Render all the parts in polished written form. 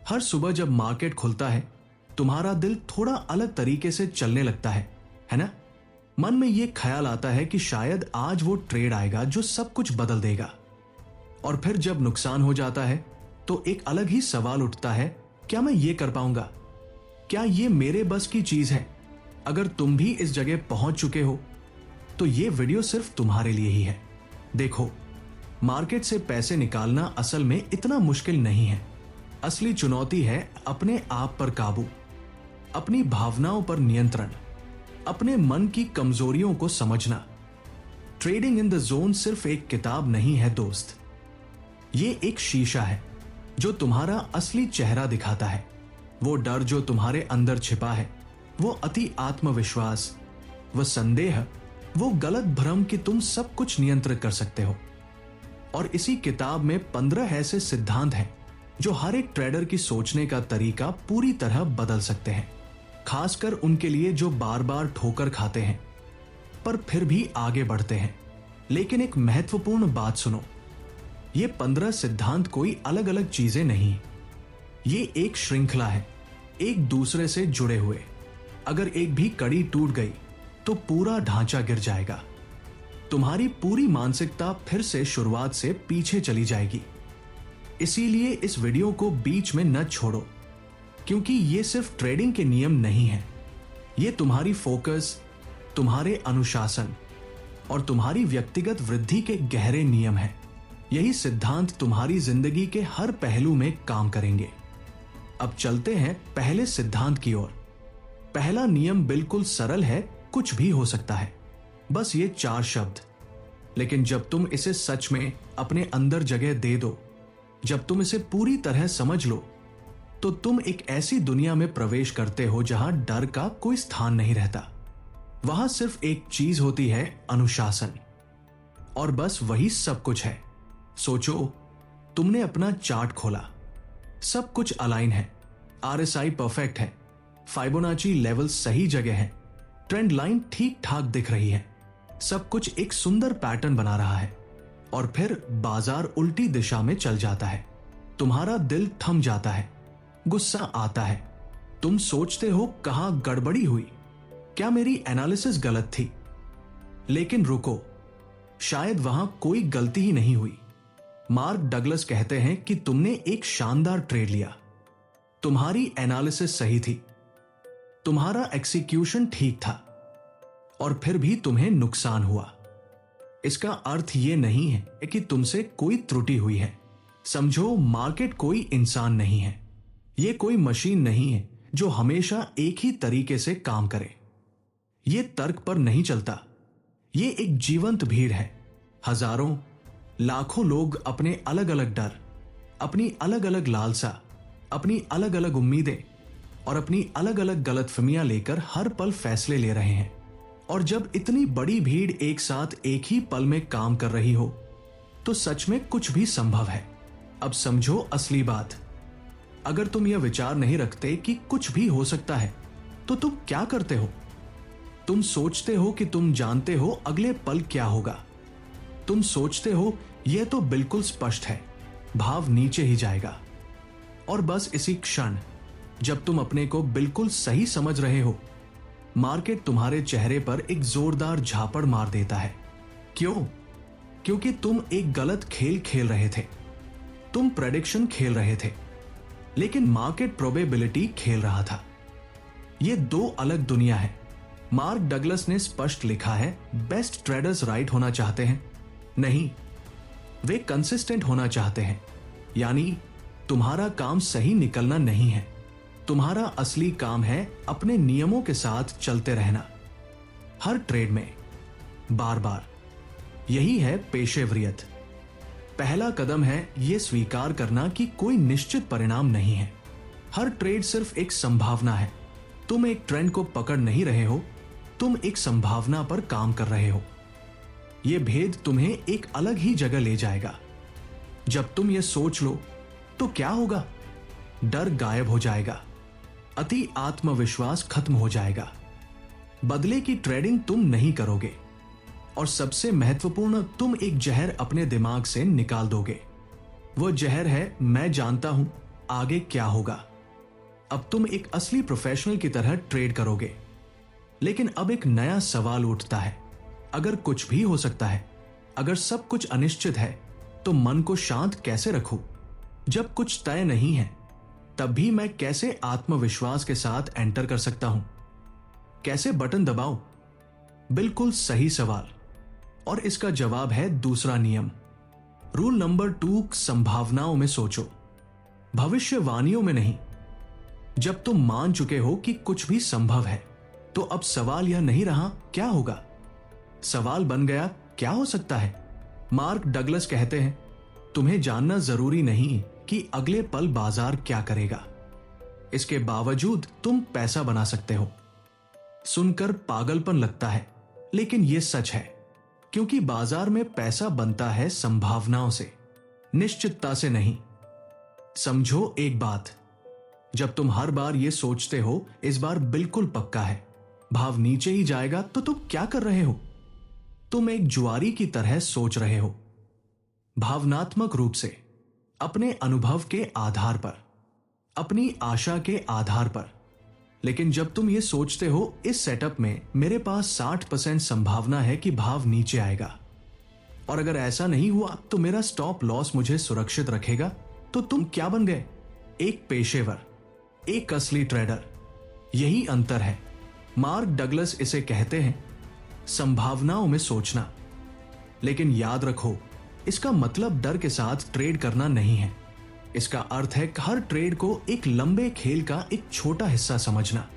हर सुबह जब मार्केट खुलता है, तुम्हारा दिल थोड़ा अलग तरीके से चलने लगता है ना? मन में यह ख्याल आता है कि शायद आज वो ट्रेड आएगा जो सब कुछ बदल देगा। और फिर जब नुकसान हो जाता है तो एक अलग ही सवाल उठता है, क्या मैं ये कर पाऊंगा? क्या ये मेरे बस की चीज है? अगर तुम भी इस जगह पहुंच चुके हो तो ये वीडियो सिर्फ तुम्हारे लिए ही है। देखो, मार्केट से पैसे निकालना असल में इतना मुश्किल नहीं है। असली चुनौती है अपने आप पर काबू, अपनी भावनाओं पर नियंत्रण, अपने मन की कमजोरियों को समझना। ट्रेडिंग इन द जोन सिर्फ एक किताब नहीं है दोस्त, ये एक शीशा है जो तुम्हारा असली चेहरा दिखाता है। वो डर जो तुम्हारे अंदर छिपा है, वो अति आत्मविश्वास, वो संदेह, वो गलत भ्रम कि तुम सब कुछ नियंत्रित कर सकते हो। और इसी किताब में 15 ऐसे सिद्धांत हैं जो हर एक ट्रेडर की सोचने का तरीका पूरी तरह बदल सकते हैं, खासकर उनके लिए जो बार बार ठोकर खाते हैं पर फिर भी आगे बढ़ते हैं। लेकिन एक महत्वपूर्ण बात सुनो, ये 15 सिद्धांत कोई अलग अलग चीजें नहीं, ये एक श्रृंखला है, एक दूसरे से जुड़े हुए। अगर एक भी कड़ी टूट गई तो पूरा ढांचा गिर जाएगा। तुम्हारी पूरी मानसिकता फिर से शुरुआत से पीछे चली जाएगी। इसीलिए इस वीडियो को बीच में न छोड़ो, क्योंकि ये सिर्फ ट्रेडिंग के नियम नहीं है, ये तुम्हारी फोकस, तुम्हारे अनुशासन और तुम्हारी व्यक्तिगत वृद्धि के गहरे नियम हैं। यही सिद्धांत तुम्हारी जिंदगी के हर पहलू में काम करेंगे। अब चलते हैं पहले सिद्धांत की ओर। पहला नियम बिल्कुल सरल है, कुछ भी हो सकता है, बस ये 4 शब्द। लेकिन जब तुम इसे सच में अपने अंदर जगह दे दो, जब तुम इसे पूरी तरह समझ लो, तो तुम एक ऐसी दुनिया में प्रवेश करते हो जहां डर का कोई स्थान नहीं रहता। वहां सिर्फ एक चीज होती है, अनुशासन। और बस वही सब कुछ है। सोचो, तुमने अपना चार्ट खोला, सब अलाइन है, RSI परफेक्ट है, फाइबोनाची लेवल सही जगह है, ट्रेंड लाइन ठीक ठाक दिख रही है, सब कुछ एक सुंदर पैटर्न बना रहा है। और फिर बाजार उल्टी दिशा में चल जाता है। तुम्हारा दिल थम जाता है, गुस्सा आता है, तुम सोचते हो कहां गड़बड़ी हुई, क्या मेरी एनालिसिस गलत थी? लेकिन रुको, शायद वहां कोई गलती ही नहीं हुई। मार्क डगलस कहते हैं कि तुमने एक शानदार ट्रेड लिया, तुम्हारी एनालिसिस सही थी, तुम्हारा एक्सिक्यूशन ठीक था, और फिर भी तुम्हें नुकसान हुआ। इसका अर्थ यह नहीं है कि तुमसे कोई त्रुटि हुई है। समझो, मार्केट कोई इंसान नहीं है, यह कोई मशीन नहीं है जो हमेशा एक ही तरीके से काम करे। यह तर्क पर नहीं चलता, यह एक जीवंत भीड़ है। हजारों, लाखों लोग अपने अलग अलग डर, अपनी अलग अलग लालसा, अपनी अलग अलग उम्मीदें और अपनी अलग अलग गलतफहमियां लेकर हर पल फैसले ले रहे हैं। और जब इतनी बड़ी भीड़ एक साथ एक ही पल में काम कर रही हो तो सच में कुछ भी संभव है। अब समझो असली बात, अगर तुम यह विचार नहीं रखते कि कुछ भी हो सकता है तो तुम क्या करते हो? तुम सोचते हो कि तुम जानते हो अगले पल क्या होगा। तुम सोचते हो यह तो बिल्कुल स्पष्ट है, भाव नीचे ही जाएगा। और बस इसी क्षण जब तुम अपने को बिल्कुल सही समझ रहे हो, मार्केट तुम्हारे चेहरे पर एक जोरदार झापड़ मार देता है। क्यों? क्योंकि तुम एक गलत खेल खेल रहे थे। तुम प्रेडिक्शन खेल रहे थे, लेकिन मार्केट प्रोबेबिलिटी खेल रहा था। ये 2 अलग दुनिया है। मार्क डगलस ने स्पष्ट लिखा है, बेस्ट ट्रेडर्स राइट होना चाहते हैं नहीं, वे कंसिस्टेंट होना चाहते हैं। यानी तुम्हारा काम सही निकलना नहीं है, तुम्हारा असली काम है अपने नियमों के साथ चलते रहना, हर ट्रेड में, बार बार। यही है पेशेवरियत। पहला कदम है यह स्वीकार करना कि कोई निश्चित परिणाम नहीं है। हर ट्रेड सिर्फ एक संभावना है। तुम एक ट्रेंड को पकड़ नहीं रहे हो, तुम एक संभावना पर काम कर रहे हो। यह भेद तुम्हें एक अलग ही जगह ले जाएगा। जब तुम यह सोच लो तो क्या होगा? डर गायब हो जाएगा, अति आत्मविश्वास खत्म हो जाएगा। बदले की ट्रेडिंग तुम नहीं करोगे, और सबसे महत्वपूर्ण, तुम एक जहर अपने दिमाग से निकाल दोगे। वो जहर है, मैं जानता हूं आगे क्या होगा। अब तुम एक असली प्रोफेशनल की तरह ट्रेड करोगे। लेकिन अब एक नया सवाल उठता है, अगर कुछ भी हो सकता है, अगर सब कुछ अनिश्चित है, तो मन को शांत कैसे रखूं? जब कुछ तय नहीं है, तब भी मैं कैसे आत्मविश्वास के साथ एंटर कर सकता हूं? कैसे बटन दबाऊं? बिल्कुल सही सवाल। और इसका जवाब है दूसरा नियम। रूल नंबर 2, संभावनाओं में सोचो, भविष्यवाणियों में नहीं। जब तुम मान चुके हो कि कुछ भी संभव है, तो अब सवाल यह नहीं रहा क्या होगा, सवाल बन गया क्या हो सकता है। मार्क डगलस कहते हैं, तुम्हें जानना जरूरी नहीं कि अगले पल बाजार क्या करेगा, इसके बावजूद तुम पैसा बना सकते हो। सुनकर पागलपन लगता है, लेकिन यह सच है, क्योंकि बाजार में पैसा बनता है संभावनाओं से, निश्चितता से नहीं। समझो एक बात, जब तुम हर बार यह सोचते हो इस बार बिल्कुल पक्का है, भाव नीचे ही जाएगा, तो तुम क्या कर रहे हो? तुम एक जुआरी की तरह सोच रहे हो, भावनात्मक रूप से, अपने अनुभव के आधार पर, अपनी आशा के आधार पर। लेकिन जब तुम ये सोचते हो इस सेटअप में मेरे पास 60% संभावना है कि भाव नीचे आएगा, और अगर ऐसा नहीं हुआ तो मेरा स्टॉप लॉस मुझे सुरक्षित रखेगा, तो तुम क्या बन गए? एक पेशेवर, एक असली ट्रेडर। यही अंतर है। मार्क डगलस इसे कहते हैं संभावनाओं में सोचना। लेकिन याद रखो, इसका मतलब डर के साथ ट्रेड करना नहीं है। इसका अर्थ है हर ट्रेड को एक लंबे खेल का एक छोटा हिस्सा समझना,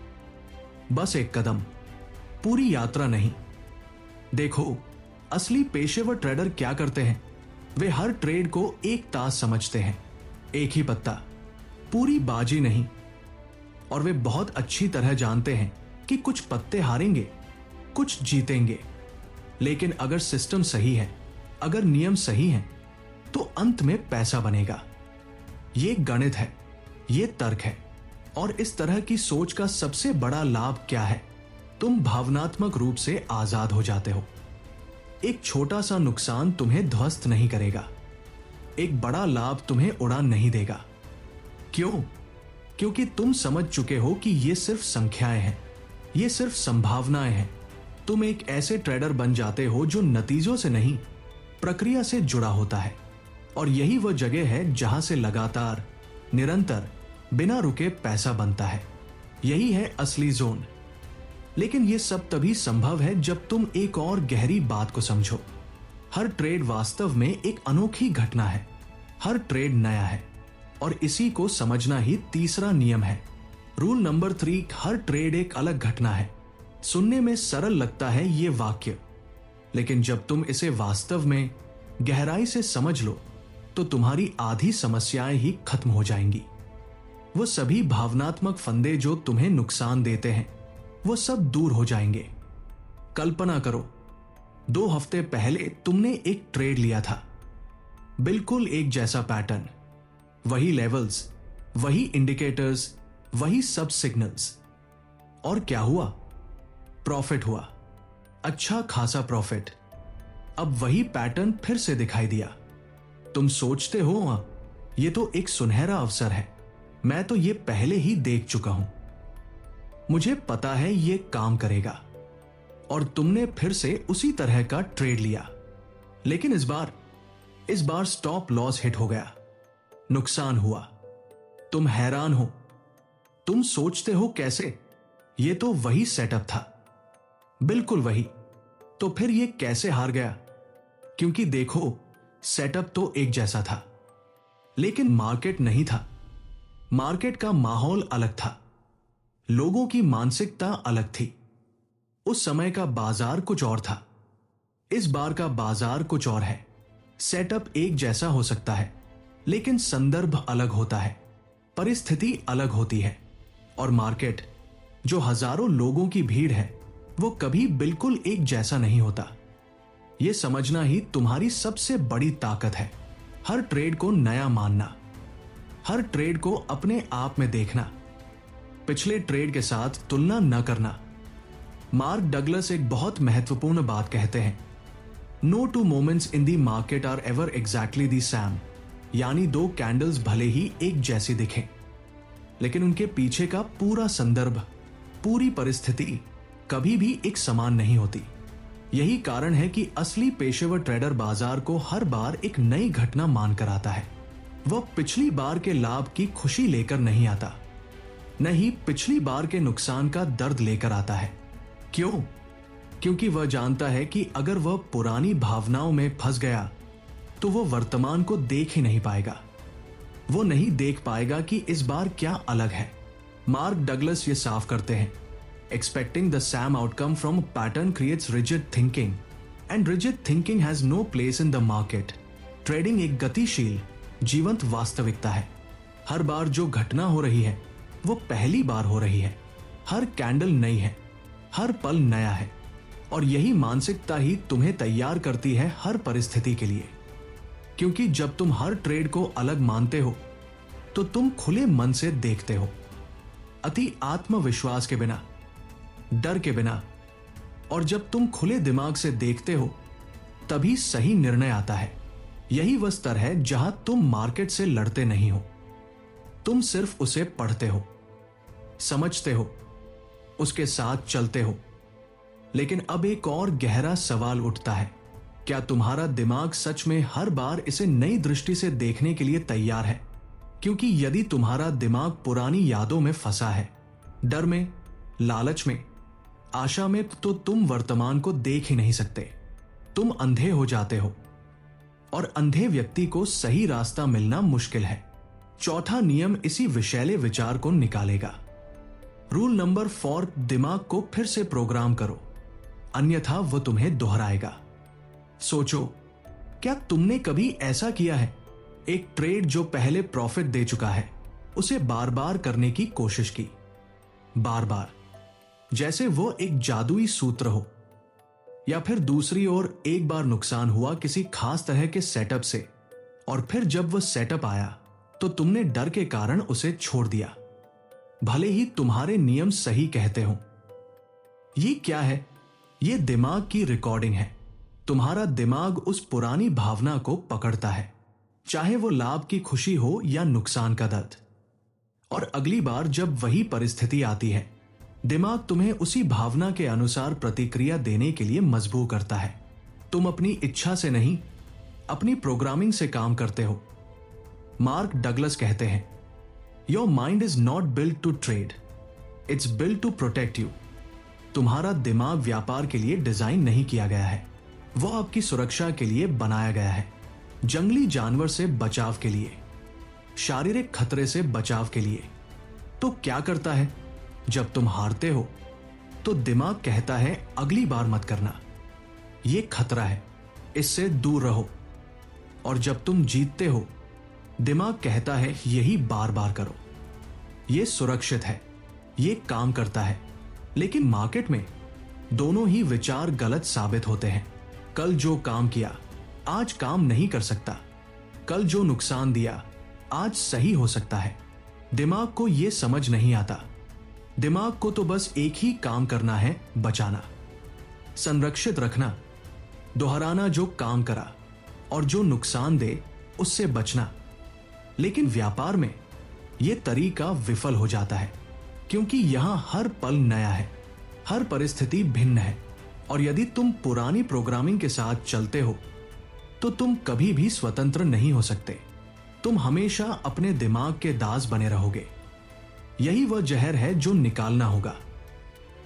बस एक कदम, पूरी यात्रा नहीं। देखो, असली पेशेवर ट्रेडर क्या करते हैं? वे हर ट्रेड को एक तास समझते हैं, एक ही पत्ता, पूरी बाजी नहीं। और वे बहुत अच्छी तरह जानते हैं कि कुछ पत्ते हारेंगे, कुछ जीतेंगे, लेकिन अगर सिस्टम सही है, अगर नियम सही हैं, तो अंत में पैसा बनेगा। ये गणित है, ये तर्क है। और इस तरह की सोच का सबसे बड़ा लाभ क्या है? तुम भावनात्मक रूप से आजाद हो जाते हो। एक छोटा सा नुकसान तुम्हें ध्वस्त नहीं करेगा, एक बड़ा लाभ तुम्हें उड़ा नहीं देगा। क्यों? क्योंकि तुम समझ चुके हो कि ये सिर्फ संख्याएं हैं, ये सिर्फ संभावनाएं हैं। तुम एक ऐसे ट्रेडर बन जाते हो जो नतीजों से नहीं, प्रक्रिया से जुड़ा होता है। और यही वह जगह है जहां से लगातार, निरंतर, बिना रुके पैसा बनता है। यही है असली जोन। लेकिन यह सब तभी संभव है जब तुम एक और गहरी बात को समझो। हर ट्रेड वास्तव में एक अनोखी घटना है, हर ट्रेड नया है, और इसी को समझना ही तीसरा नियम है। रूल नंबर 3, हर ट्रेड एक अलग घटना है। सुनने में सरल लगता है ये वाक्य, लेकिन जब तुम इसे वास्तव में गहराई से समझ लो, तो तुम्हारी आधी समस्याएं ही खत्म हो जाएंगी। वो सभी भावनात्मक फंदे जो तुम्हें नुकसान देते हैं, वो सब दूर हो जाएंगे। कल्पना करो, 2 हफ्ते पहले तुमने एक ट्रेड लिया था, बिल्कुल एक जैसा पैटर्न, वही लेवल्स, वही इंडिकेटर्स, वही सब सिग्नल्स। और क्या हुआ? प्रॉफिट हुआ, अच्छा खासा प्रॉफिट। अब वही पैटर्न फिर से दिखाई दिया। तुम सोचते हो ये तो एक सुनहरा अवसर है, मैं तो ये पहले ही देख चुका हूं, मुझे पता है ये काम करेगा। और तुमने फिर से उसी तरह का ट्रेड लिया। लेकिन इस बार स्टॉप लॉस हिट हो गया, नुकसान हुआ। तुम हैरान हो, तुम सोचते हो कैसे? ये तो वही सेटअप था, बिल्कुल वही। तो फिर ये कैसे हार गया? क्योंकि देखो, सेटअप तो एक जैसा था, लेकिन मार्केट नहीं था। मार्केट का माहौल अलग था, लोगों की मानसिकता अलग थी। उस समय का बाजार कुछ और था, इस बार का बाजार कुछ और है। सेटअप एक जैसा हो सकता है, लेकिन संदर्भ अलग होता है, परिस्थिति अलग होती है। और मार्केट, जो हजारों लोगों की भीड़ है, वो कभी बिल्कुल एक जैसा नहीं होता। यह समझना ही तुम्हारी सबसे बड़ी ताकत है। हर ट्रेड को नया मानना, हर ट्रेड को अपने आप में देखना, पिछले ट्रेड के साथ तुलना न करना। मार्क डगलस एक बहुत महत्वपूर्ण बात कहते हैं, no two moments in the market are ever exactly the same. यानी दो कैंडल्स भले ही एक जैसी दिखें, लेकिन उनके पीछे का पूरा संदर्भ, पूरी परिस्थिति कभी भी एक समान नहीं होती। यही कारण है कि असली पेशेवर ट्रेडर बाजार को हर बार एक नई घटना मानकर आता है। वह पिछली बार के लाभ की खुशी लेकर नहीं आता, न ही पिछली बार के नुकसान का दर्द लेकर आता है। क्यों? क्योंकि वह जानता है कि अगर वह पुरानी भावनाओं में फंस गया तो वह वर्तमान को देख ही नहीं पाएगा। वो नहीं देख पाएगा कि इस बार क्या अलग है। मार्क डगलस ये साफ करते हैं, expecting the same outcome from pattern creates rigid thinking and rigid thinking has no place in the market. Trading एक गतिशील, जीवंत वास्तविकता है। हर बार जो घटना हो रही है वो पहली बार हो रही है। हर कैंडल नई है, हर पल नया है, और यही मानसिकता ही तुम्हें तैयार करती है हर परिस्थिति के लिए। क्योंकि जब तुम हर ट्रेड को अलग मानते हो तो तुम खुले मन से देखते हो, अति आत्मविश्वास के बिना, डर के बिना। और जब तुम खुले दिमाग से देखते हो तभी सही निर्णय आता है। यही वह स्तर है जहां तुम मार्केट से लड़ते नहीं हो, तुम सिर्फ उसे पढ़ते हो, समझते हो, उसके साथ चलते हो। लेकिन अब एक और गहरा सवाल उठता है, क्या तुम्हारा दिमाग सच में हर बार इसे नई दृष्टि से देखने के लिए तैयार है? क्योंकि यदि तुम्हारा दिमाग पुरानी यादों में फंसा है, डर में, लालच में, आशा में, तो तुम वर्तमान को देख ही नहीं सकते। तुम अंधे हो जाते हो, और अंधे व्यक्ति को सही रास्ता मिलना मुश्किल है। चौथा नियम इसी विषैले विचार को निकालेगा। रूल नंबर 4, दिमाग को फिर से प्रोग्राम करो, अन्यथा वो तुम्हें दोहराएगा। सोचो, क्या तुमने कभी ऐसा किया है? एक ट्रेड जो पहले प्रॉफिट दे चुका है, उसे बार बार करने की कोशिश की, बार बार, जैसे वो एक जादुई सूत्र हो। या फिर दूसरी ओर एक बार नुकसान हुआ किसी खास तरह के सेटअप से, और फिर जब वो सेटअप आया तो तुमने डर के कारण उसे छोड़ दिया, भले ही तुम्हारे नियम सही कहते हो। ये क्या है? ये दिमाग की रिकॉर्डिंग है। तुम्हारा दिमाग उस पुरानी भावना को पकड़ता है, चाहे वो लाभ की खुशी हो या नुकसान का दर्द। और अगली बार जब वही परिस्थिति आती है, दिमाग तुम्हें उसी भावना के अनुसार प्रतिक्रिया देने के लिए मजबूर करता है। तुम अपनी इच्छा से नहीं, अपनी प्रोग्रामिंग से काम करते हो। मार्क डगलस कहते हैं, your mind is not built to trade, it's built to protect you. तुम्हारा दिमाग व्यापार के लिए डिजाइन नहीं किया गया है, वो आपकी सुरक्षा के लिए बनाया गया है। जंगली जानवर से बचाव के लिए, शारीरिक खतरे से बचाव के लिए। तो क्या करता है? जब तुम हारते हो तो दिमाग कहता है अगली बार मत करना, ये खतरा है, इससे दूर रहो। और जब तुम जीतते हो, दिमाग कहता है यही बार बार करो, ये सुरक्षित है, ये काम करता है। लेकिन मार्केट में दोनों ही विचार गलत साबित होते हैं। कल जो काम किया आज काम नहीं कर सकता, कल जो नुकसान दिया आज सही हो सकता है। दिमाग को यह समझ नहीं आता। दिमाग को तो बस एक ही काम करना है, बचाना, संरक्षित रखना, दोहराना जो काम करा, और जो नुकसान दे उससे बचना। लेकिन व्यापार में यह तरीका विफल हो जाता है, क्योंकि यहां हर पल नया है, हर परिस्थिति भिन्न है। और यदि तुम पुरानी प्रोग्रामिंग के साथ चलते हो तो तुम कभी भी स्वतंत्र नहीं हो सकते। तुम हमेशा अपने दिमाग के दास बने रहोगे। यही वह जहर है जो निकालना होगा,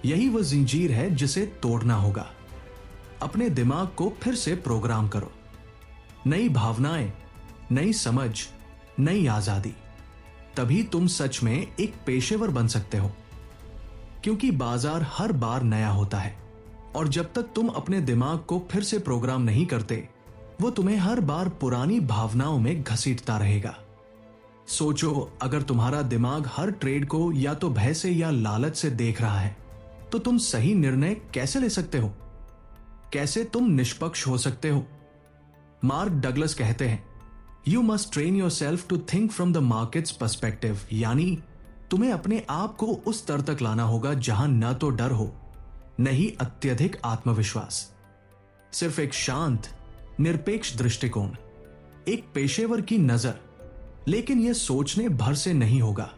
यही वह जंजीर है जिसे तोड़ना होगा। अपने दिमाग को फिर से प्रोग्राम करो, नई भावनाएं, नई समझ, नई आजादी। तभी तुम सच में एक पेशेवर बन सकते हो, क्योंकि बाजार हर बार नया होता है। और जब तक तुम अपने दिमाग को फिर से प्रोग्राम नहीं करते, वो तुम्हें हर बार पुरानी भावनाओं में घसीटता रहेगा। सोचो, अगर तुम्हारा दिमाग हर ट्रेड को या तो भय से या लालच से देख रहा है, तो तुम सही निर्णय कैसे ले सकते हो? कैसे तुम निष्पक्ष हो सकते हो? मार्क डगलस कहते हैं, you must train your self to think from the market's perspective. यानी तुम्हें अपने आप को उस स्तर तक लाना होगा जहां न तो डर हो, न ही अत्यधिक आत्मविश्वास, सिर्फ एक शांत, निरपेक्ष दृष्टिकोण। एक पेशेवर की नजर, लेकिन यह सोचने भर से नहीं होगा,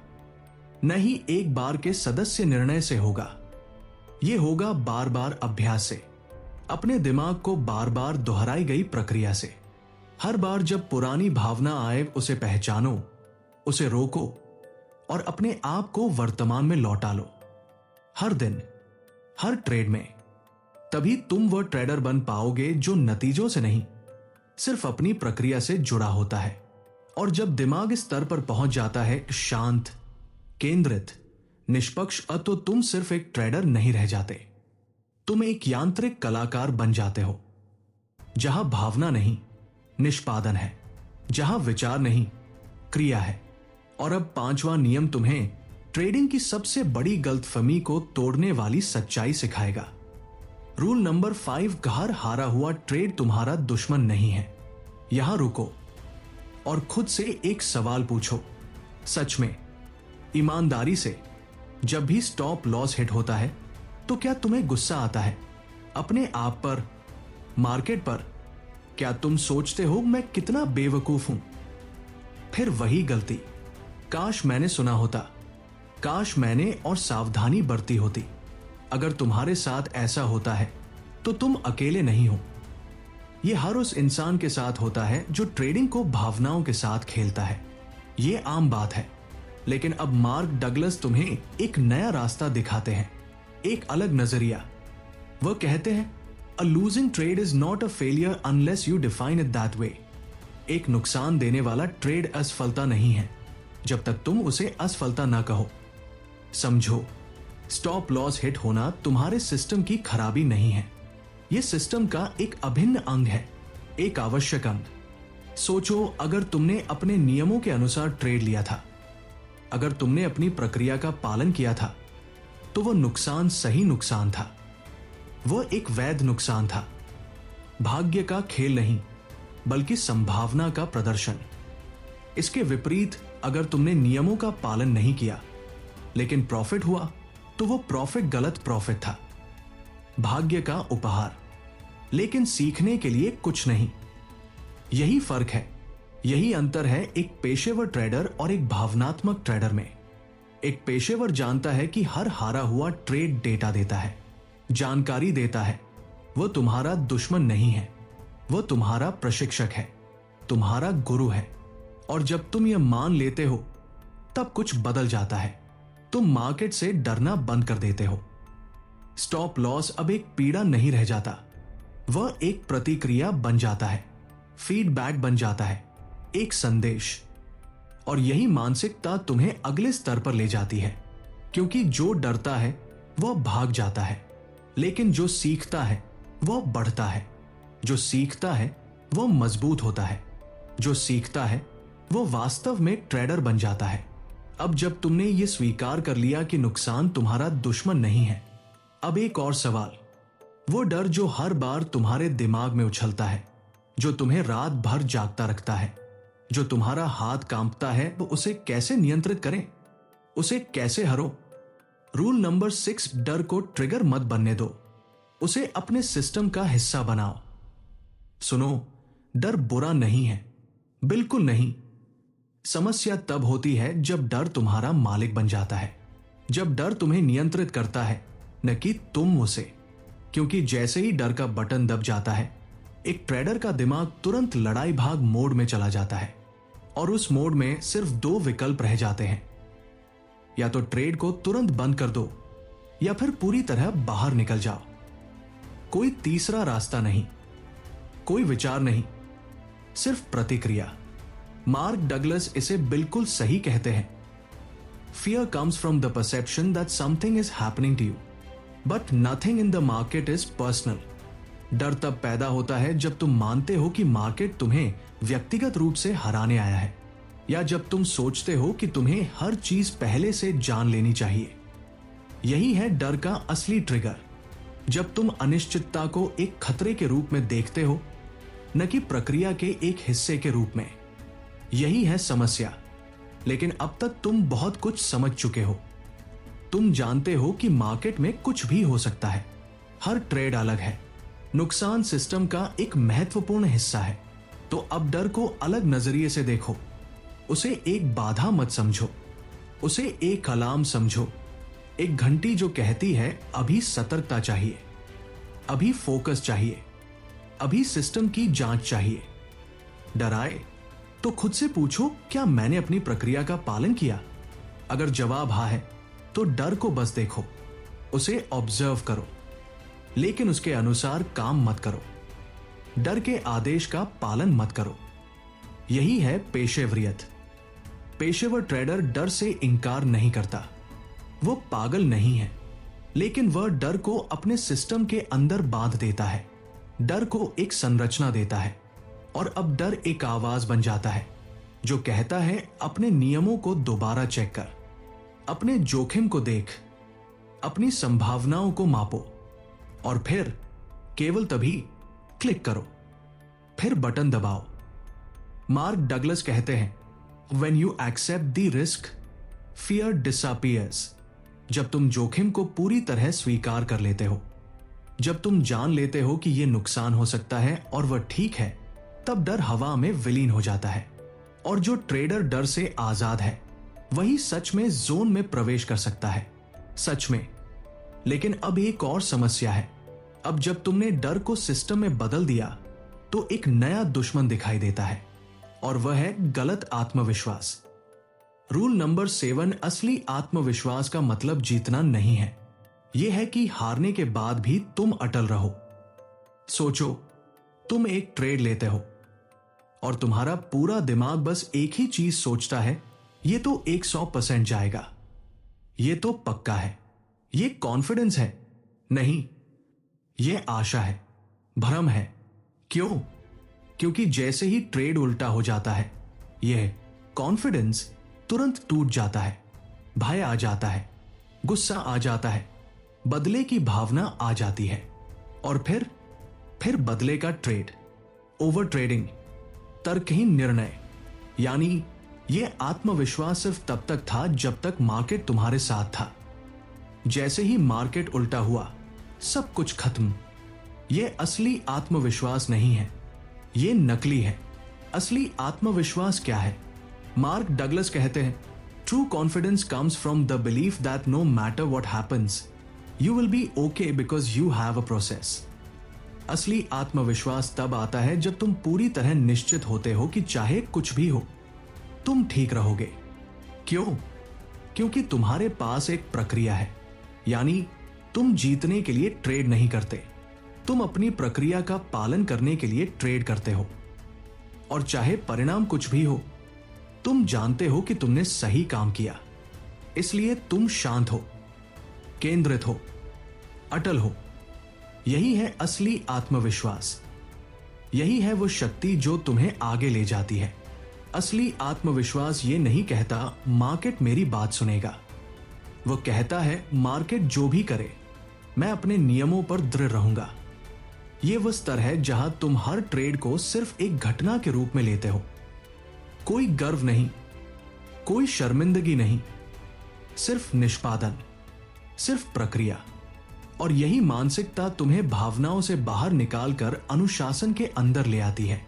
न ही एक बार के सदस्य निर्णय से होगा। यह होगा बार बार अभ्यास से, अपने दिमाग को बार बार दोहराई गई प्रक्रिया से। हर बार जब पुरानी भावना आए उसे पहचानो, उसे रोको और अपने आप को वर्तमान में लौटा लो। हर दिन, हर ट्रेड में। तभी तुम वह ट्रेडर बन पाओगे जो नतीजों से नहीं, सिर्फ अपनी प्रक्रिया से जुड़ा होता है। और जब दिमाग इस स्तर पर पहुंच जाता है, शांत, केंद्रित, निष्पक्ष, तो तुम सिर्फ एक ट्रेडर नहीं रह जाते, तुम एक यांत्रिक कलाकार बन जाते हो, जहां भावना नहीं, निष्पादन है, जहां विचार नहीं, क्रिया है। और अब पांचवा नियम तुम्हें ट्रेडिंग की सबसे बड़ी गलतफहमी को तोड़ने वाली सच्चाई सिखाएगा। रूल नंबर 5, हर हारा हुआ ट्रेड तुम्हारा दुश्मन नहीं है। यहां रुको और खुद से एक सवाल पूछो, सच में, ईमानदारी से, जब भी स्टॉप लॉस हिट होता है तो क्या तुम्हें गुस्सा आता है अपने आप पर, मार्केट पर? क्या तुम सोचते हो मैं कितना बेवकूफ हूं? फिर वही गलती, काश मैंने सुना होता, काश मैंने और सावधानी बरती होती। अगर तुम्हारे साथ ऐसा होता है तो तुम अकेले नहीं हो। यह हर उस इंसान के साथ होता है जो ट्रेडिंग को भावनाओं के साथ खेलता है। यह आम बात है, लेकिन अब मार्क डगलस तुम्हें एक नया रास्ता दिखाते हैं, एक अलग नजरिया। वह कहते हैं, a losing trade is not a failure unless you define it that way. एक नुकसान देने वाला ट्रेड असफलता नहीं है जब तक तुम उसे असफलता ना कहो। समझो, स्टॉप लॉस हिट होना तुम्हारे सिस्टम की खराबी नहीं है, यह सिस्टम का एक अभिन्न अंग है, एक आवश्यक अंग। सोचो, अगर तुमने अपने नियमों के अनुसार ट्रेड लिया था, अगर तुमने अपनी प्रक्रिया का पालन किया था, तो वह नुकसान सही नुकसान था, वह एक वैध नुकसान था, भाग्य का खेल नहीं बल्कि संभावना का प्रदर्शन। इसके विपरीत, अगर तुमने नियमों का पालन नहीं किया लेकिन प्रॉफिट हुआ, तो वो प्रॉफिट गलत प्रॉफिट था, भाग्य का उपहार, लेकिन सीखने के लिए कुछ नहीं। यही फर्क है, यही अंतर है एक पेशेवर ट्रेडर और एक भावनात्मक ट्रेडर में। एक पेशेवर जानता है कि हर हारा हुआ ट्रेड डेटा देता है, जानकारी देता है। वह तुम्हारा दुश्मन नहीं है, वह तुम्हारा प्रशिक्षक है, तुम्हारा गुरु है। और जब तुम यह मान लेते हो, तब कुछ बदल जाता है। तुम मार्केट से डरना बंद कर देते हो। स्टॉप लॉस अब एक पीड़ा नहीं रह जाता, वह एक प्रतिक्रिया बन जाता है, फीडबैक बन जाता है, एक संदेश। और यही मानसिकता तुम्हें अगले स्तर पर ले जाती है, क्योंकि जो डरता है वह भाग जाता है, लेकिन जो सीखता है वह बढ़ता है, जो सीखता है वह मजबूत होता है, जो सीखता है वह वास्तव में ट्रेडर बन जाता है। अब जब तुमने यह स्वीकार कर लिया कि नुकसान तुम्हारा दुश्मन नहीं है, अब एक और सवाल, वो डर जो हर बार तुम्हारे दिमाग में उछलता है, जो तुम्हें रात भर जागता रखता है, जो तुम्हारा हाथ कांपता है, वो उसे कैसे नियंत्रित करें, उसे कैसे हरो? रूल नंबर 6, डर को ट्रिगर मत बनने दो, उसे अपने सिस्टम का हिस्सा बनाओ। सुनो, डर बुरा नहीं है, बिल्कुल नहीं। समस्या तब होती है जब डर तुम्हारा मालिक बन जाता है, जब डर तुम्हें नियंत्रित करता है, न कि तुम उसे। क्योंकि जैसे ही डर का बटन दब जाता है, एक ट्रेडर का दिमाग तुरंत लड़ाई भाग मोड में चला जाता है, और उस मोड में सिर्फ 2 विकल्प रह जाते हैं, या तो ट्रेड को तुरंत बंद कर दो या फिर पूरी तरह बाहर निकल जाओ। कोई तीसरा रास्ता नहीं, कोई विचार नहीं, सिर्फ प्रतिक्रिया। मार्क डगलस इसे बिल्कुल सही कहते हैं, fear comes from the perception that something is happening to you but nothing in the market is personal. डर तब पैदा होता है जब तुम मानते हो कि मार्केट तुम्हें व्यक्तिगत रूप से हराने आया है, या जब तुम सोचते हो कि तुम्हें हर चीज पहले से जान लेनी चाहिए। यही है डर का असली ट्रिगर, जब तुम अनिश्चितता को एक खतरे के रूप में देखते हो, न कि प्रक्रिया के एक हिस्से के रूप में। यही है समस्या, लेकिन अब तक तुम बहुत कुछ समझ चुके हो। तुम जानते हो कि मार्केट में कुछ भी हो सकता है, हर ट्रेड अलग है, नुकसान सिस्टम का एक महत्वपूर्ण हिस्सा है, तो अब डर को अलग नजरिए से देखो। उसे एक बाधा मत समझो, उसे एक अलार्म समझो, एक घंटी जो कहती है अभी सतर्कता चाहिए, अभी फोकस चाहिए, अभी सिस्टम की जांच चाहिए। डर आए तो खुद से पूछो, क्या मैंने अपनी प्रक्रिया का पालन किया? अगर जवाब हाँ है तो डर को बस देखो, उसे ऑब्जर्व करो, लेकिन उसके अनुसार काम मत करो। डर के आदेश का पालन मत करो। यही है पेशेवरियत। पेशेवर ट्रेडर डर से इनकार नहीं करता। वो पागल नहीं है, लेकिन वह डर को अपने सिस्टम के अंदर बांध देता है, डर को एक संरचना देता है। और अब डर एक आवाज बन जाता है जो कहता है अपने नियमों को दोबारा चेक कर, अपने जोखिम को देख, अपनी संभावनाओं को मापो, और फिर केवल तभी क्लिक करो, फिर बटन दबाओ। मार्क डगलस कहते हैं, When you accept the risk, fear disappears। जब तुम जोखिम को पूरी तरह स्वीकार कर लेते हो, जब तुम जान लेते हो कि यह नुकसान हो सकता है और वह ठीक है, तब डर हवा में विलीन हो जाता है। और जो ट्रेडर डर से आजाद है वही सच में जोन में प्रवेश कर सकता है, सच में। लेकिन अब एक और समस्या है। अब जब तुमने डर को सिस्टम में बदल दिया तो एक नया दुश्मन दिखाई देता है, और वह है गलत आत्मविश्वास। रूल नंबर 7, असली आत्मविश्वास का मतलब जीतना नहीं है, यह है कि हारने के बाद भी तुम अटल रहो। सोचो, तुम एक ट्रेड लेते हो और तुम्हारा पूरा दिमाग बस एक ही चीज सोचता है, यह तो 100% जाएगा, यह तो पक्का है, यह कॉन्फिडेंस है। नहीं, यह आशा है, भ्रम है। क्यों? क्योंकि जैसे ही ट्रेड उल्टा हो जाता है, यह कॉन्फिडेंस तुरंत टूट जाता है, भय आ जाता है, गुस्सा आ जाता है, बदले की भावना आ जाती है, और फिर बदले का ट्रेड, ओवर ट्रेडिंग, तर्कहीन निर्णय। यानी यह आत्मविश्वास सिर्फ तब तक था जब तक मार्केट तुम्हारे साथ था। जैसे ही मार्केट उल्टा हुआ, सब कुछ खत्म। यह असली आत्मविश्वास नहीं है, यह नकली है। असली आत्मविश्वास क्या है? मार्क डगलस कहते हैं, true confidence comes from the belief that no matter what happens you will be okay because you have a process. असली आत्मविश्वास तब आता है जब तुम पूरी तरह निश्चित होते हो कि चाहे कुछ भी हो, तुम ठीक रहोगे। क्यों? क्योंकि तुम्हारे पास एक प्रक्रिया है। यानी तुम जीतने के लिए ट्रेड नहीं करते, तुम अपनी प्रक्रिया का पालन करने के लिए ट्रेड करते हो। और चाहे परिणाम कुछ भी हो, तुम जानते हो कि तुमने सही काम किया, इसलिए तुम शांत हो, केंद्रित हो, अटल हो। यही है असली आत्मविश्वास। यही है वो शक्ति जो तुम्हें आगे ले जाती है। असली आत्मविश्वास ये नहीं कहता मार्केट मेरी बात सुनेगा, वो कहता है मार्केट जो भी करे मैं अपने नियमों पर दृढ़ रहूंगा। यह वो स्तर है जहां तुम हर ट्रेड को सिर्फ एक घटना के रूप में लेते हो। कोई गर्व नहीं, कोई शर्मिंदगी नहीं, सिर्फ निष्पादन, सिर्फ प्रक्रिया। और यही मानसिकता तुम्हें भावनाओं से बाहर निकालकर अनुशासन के अंदर ले आती है,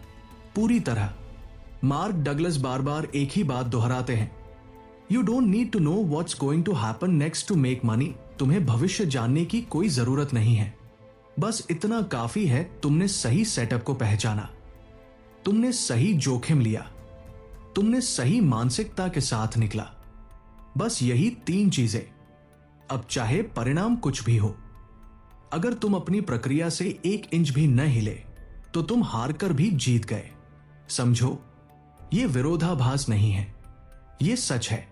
पूरी तरह। मार्क डगलस बार बार एक ही बात दोहराते हैं, you don't need to know what's going to happen next to make money. तुम्हें भविष्य जानने की कोई जरूरत नहीं है, बस इतना काफी है तुमने सही सेटअप को पहचाना, तुमने सही जोखिम लिया, तुमने सही मानसिकता के साथ निकला। बस यही 3 चीजें। अब चाहे परिणाम कुछ भी हो, अगर तुम अपनी प्रक्रिया से 1 इंच भी न हिले तो तुम हारकर भी जीत गए। समझो, यह विरोधाभास नहीं है, यह सच है।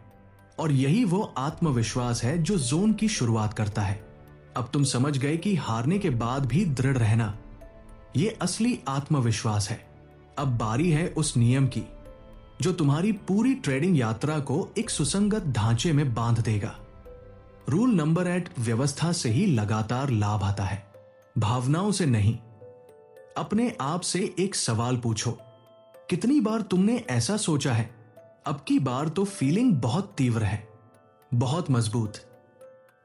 और यही वो आत्मविश्वास है जो जोन की शुरुआत करता है। अब तुम समझ गए कि हारने के बाद भी दृढ़ रहना, यह असली आत्मविश्वास है। अब बारी है उस नियम की जो तुम्हारी पूरी ट्रेडिंग यात्रा को एक सुसंगत ढांचे में बांध देगा। रूल नंबर 8, व्यवस्था से ही लगातार लाभ आता है, भावनाओं से नहीं। अपने आप से एक सवाल पूछो, कितनी बार तुमने ऐसा सोचा है, अब की बार तो फीलिंग बहुत तीव्र है, बहुत मजबूत,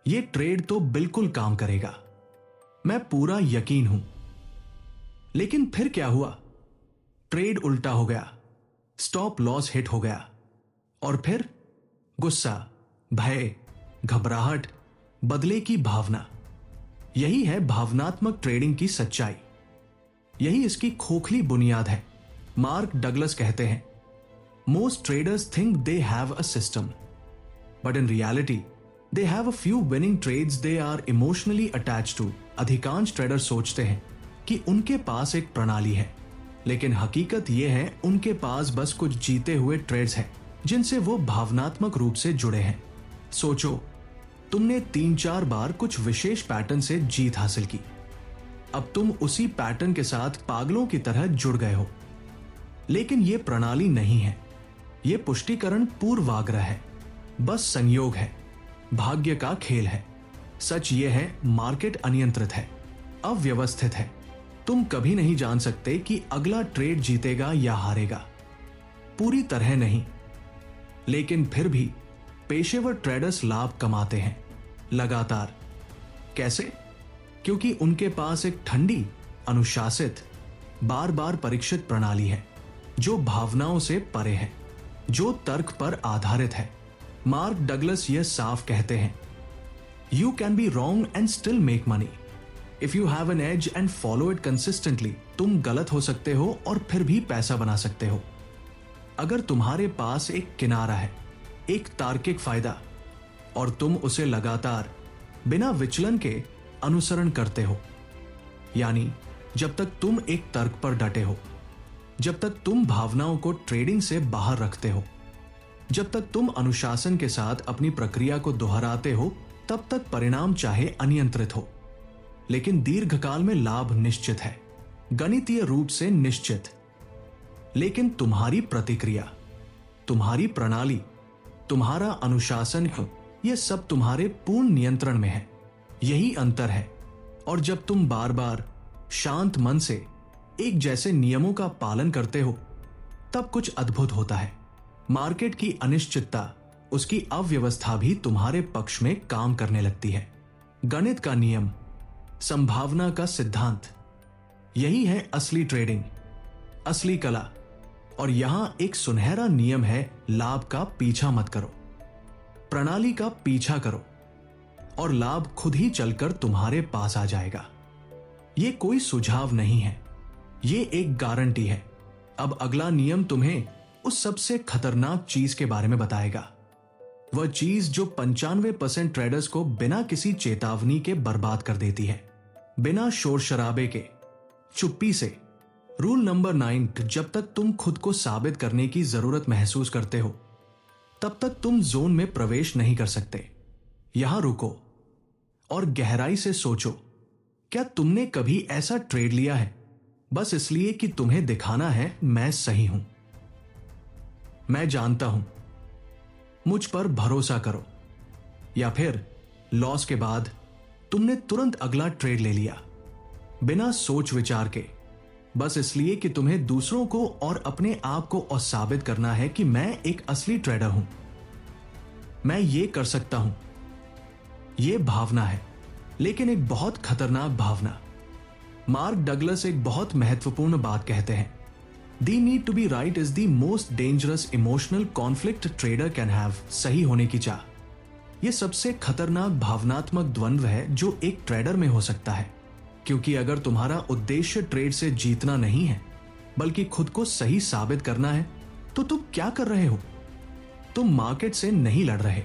यह ट्रेड तो बिल्कुल काम करेगा, मैं पूरा यकीन हूं। लेकिन फिर क्या हुआ? ट्रेड उल्टा हो गया, स्टॉप लॉस हिट हो गया, और फिर गुस्सा, भय, घबराहट, बदले की भावना। यही है भावनात्मक ट्रेडिंग की सच्चाई। यही इसकी खोखली बुनियाद है। मार्क डगलस कहते हैं, most traders think they have a system, but in reality they have a few winning trades they are emotionally attached to. अधिकांश ट्रेडर सोचते हैं कि उनके पास एक प्रणाली है, लेकिन हकीकत यह है उनके पास बस कुछ जीते हुए ट्रेड्स हैं जिनसे वो भावनात्मक रूप से जुड़े हैं। सोचो, तुमने 3-4 बार कुछ विशेष पैटर्न से जीत हासिल की। अब तुम उसी पैटर्न के साथ पागलों की तरह जुड़ गए हो। लेकिन यह प्रणाली नहीं है, यह पुष्टिकरण पूर्वाग्रह है, बस संयोग है, भाग्य का खेल है। सच यह है, मार्केट अनियंत्रित है, अव्यवस्थित है। तुम कभी नहीं जान सकते कि अगला ट्रेड जीतेगा या हारेगा, पूरी तरह नहीं। लेकिन फिर भी पेशेवर ट्रेडर्स लाभ कमाते हैं लगातार। कैसे? क्योंकि उनके पास एक ठंडी, अनुशासित, बार बार परीक्षित प्रणाली है जो भावनाओं से परे है, जो तर्क पर आधारित है। मार्क डगलस यह साफ कहते हैं, you can be wrong and still make money if you have an edge and follow it consistently. तुम गलत हो सकते हो और फिर भी पैसा बना सकते हो अगर तुम्हारे पास एक किनारा है, एक तार्किक फायदा, और तुम उसे लगातार बिना विचलन के अनुसरण करते हो। यानी जब तक तुम एक तर्क पर डटे हो, जब तक तुम भावनाओं को ट्रेडिंग से बाहर रखते हो, जब तक तुम अनुशासन के साथ अपनी प्रक्रिया को दोहराते हो, तब तक परिणाम चाहे अनियंत्रित हो, लेकिन दीर्घकाल में लाभ निश्चित है, गणितीय रूप से निश्चित। लेकिन तुम्हारी प्रतिक्रिया, तुम्हारी प्रणाली, तुम्हारा अनुशासन, यह सब तुम्हारे पूर्ण नियंत्रण में है। यही अंतर है। और जब तुम बार बार शांत मन से एक जैसे नियमों का पालन करते हो, तब कुछ अद्भुत होता है। मार्केट की अनिश्चितता, उसकी अव्यवस्था भी तुम्हारे पक्ष में काम करने लगती है। गणित का नियम, संभावना का सिद्धांत, यही है असली ट्रेडिंग, असली कला। और यहां एक सुनहरा नियम है, लाभ का पीछा मत करो, प्रणाली का पीछा करो, और लाभ खुद ही चलकर तुम्हारे पास आ जाएगा। यह कोई सुझाव नहीं है, यह एक गारंटी है। अब अगला नियम तुम्हें उस सबसे खतरनाक चीज के बारे में बताएगा, वह चीज जो 95% ट्रेडर्स को बिना किसी चेतावनी के बर्बाद कर देती है, बिना शोर शराबे के, चुप्पी से। रूल नंबर 9, जब तक तुम खुद को साबित करने की जरूरत महसूस करते हो, तब तक तुम जोन में प्रवेश नहीं कर सकते। यहां रुको और गहराई से सोचो, क्या तुमने कभी ऐसा ट्रेड लिया है बस इसलिए कि तुम्हें दिखाना है मैं सही हूं, मैं जानता हूं, मुझ पर भरोसा करो? या फिर लॉस के बाद तुमने तुरंत अगला ट्रेड ले लिया बिना सोच विचार के, बस इसलिए कि तुम्हें दूसरों को और अपने आप को और साबित करना है कि मैं एक असली ट्रेडर हूं, मैं ये कर सकता हूं। यह भावना है, लेकिन एक बहुत खतरनाक भावना। मार्क डगलस एक बहुत महत्वपूर्ण बात कहते हैं, the need to be right is the most dangerous emotional conflict trader can have. सही होने की चाह, यह सबसे खतरनाक भावनात्मक द्वंद्व है जो एक ट्रेडर में हो सकता है। क्योंकि अगर तुम्हारा उद्देश्य ट्रेड से जीतना नहीं है, बल्कि खुद को सही साबित करना है, तो तुम क्या कर रहे हो? तुम मार्केट से नहीं लड़ रहे,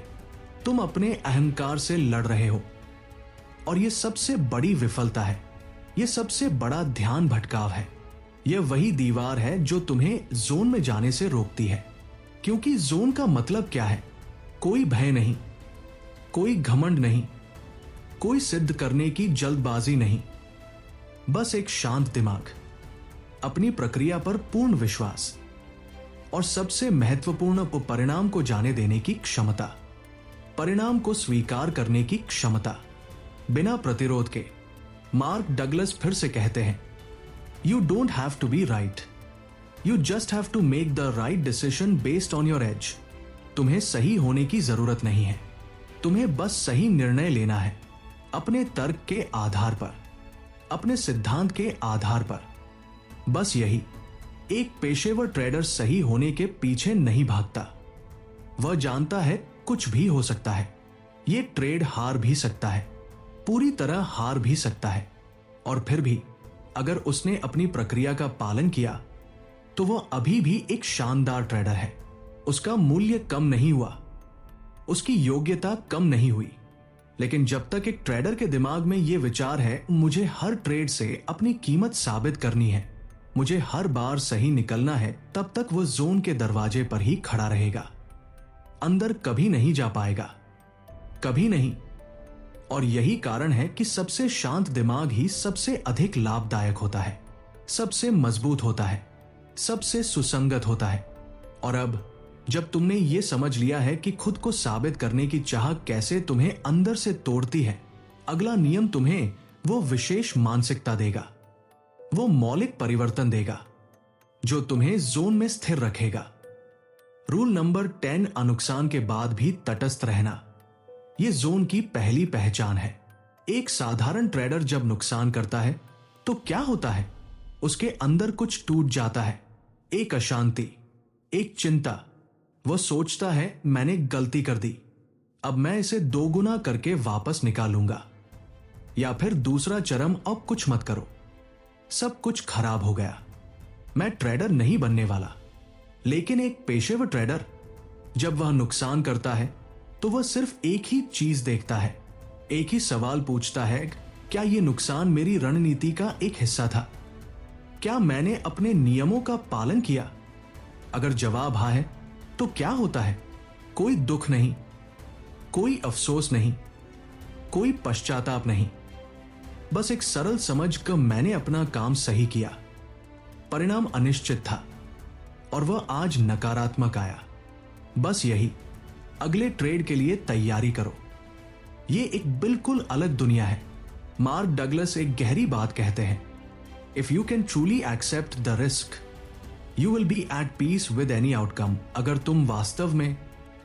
तुम अपने अहंकार से लड़ रहे हो। और यह सबसे बड़ी विफलता है, यह सबसे बड़ा ध्यान भटकाव है। यह वही दीवार है जो तुम्हें जोन में जाने से रोकती है। क्योंकि जोन का मतलब क्या है? कोई भय नहीं, कोई घमंड नहीं, कोई सिद्ध करने की जल्दबाजी नहीं, बस एक शांत दिमाग, अपनी प्रक्रिया पर पूर्ण विश्वास, और सबसे महत्वपूर्ण परिणाम को जाने देने की क्षमता, परिणाम को स्वीकार करने की क्षमता, बिना प्रतिरोध के। मार्क डगलस फिर से कहते हैं, you don't have to be right, you just have to make the right decision based on your edge. तुम्हें सही होने की जरूरत नहीं है, तुम्हें बस सही निर्णय लेना है, अपने तर्क के आधार पर, अपने सिद्धांत के आधार पर। बस यही। एक पेशेवर ट्रेडर सही होने के पीछे नहीं भागता। वह जानता है कुछ भी हो सकता है। ये ट्रेड हार भी सकता है, पूरी तरह हार भी सकता है, और फिर भी अगर उसने अपनी प्रक्रिया का पालन किया तो वह अभी भी एक शानदार ट्रेडर है। उसका मूल्य कम नहीं हुआ, उसकी योग्यता कम नहीं हुई। लेकिन जब तक एक ट्रेडर के दिमाग में यह विचार है, मुझे हर ट्रेड से अपनी कीमत साबित करनी है, मुझे हर बार सही निकलना है, तब तक वह जोन के दरवाजे पर ही खड़ा रहेगा। अंदर कभी नहीं जा पाएगा, कभी नहीं। और यही कारण है कि सबसे शांत दिमाग ही सबसे अधिक लाभदायक होता है, सबसे मजबूत होता है, सबसे सुसंगत होता है। और अब जब तुमने ये समझ लिया है कि खुद को साबित करने की चाह कैसे तुम्हें अंदर से तोड़ती है, अगला नियम तुम्हें वो विशेष मानसिकता देगा, वो मौलिक परिवर्तन देगा जो तुम्हें जोन में स्थिर रखेगा। रूल नंबर 10, अनुकसान के बाद भी तटस्थ रहना। यह जोन की पहली पहचान है। एक साधारण ट्रेडर जब नुकसान करता है तो क्या होता है? उसके अंदर कुछ टूट जाता है, एक अशांति, एक चिंता। वह सोचता है मैंने गलती कर दी, अब मैं इसे दोगुना करके वापस निकालूंगा। या फिर दूसरा चरम, अब कुछ मत करो, सब कुछ खराब हो गया, मैं ट्रेडर नहीं बनने वाला। लेकिन एक पेशेवर ट्रेडर जब वह नुकसान करता है तो वह सिर्फ एक ही चीज देखता है, एक ही सवाल पूछता है, क्या यह नुकसान मेरी रणनीति का एक हिस्सा था? क्या मैंने अपने नियमों का पालन किया? अगर जवाब हाँ है तो क्या होता है? कोई दुख नहीं, कोई अफसोस नहीं, कोई पश्चाताप नहीं, बस एक सरल समझ कि मैंने अपना काम सही किया। परिणाम अनिश्चित था और वह आज नकारात्मक आया। बस यही, अगले ट्रेड के लिए तैयारी करो। यह एक बिल्कुल अलग दुनिया है। मार्क डगलस एक गहरी बात कहते हैं, if you can truly accept the risk you will be at peace with any outcome. अगर तुम वास्तव में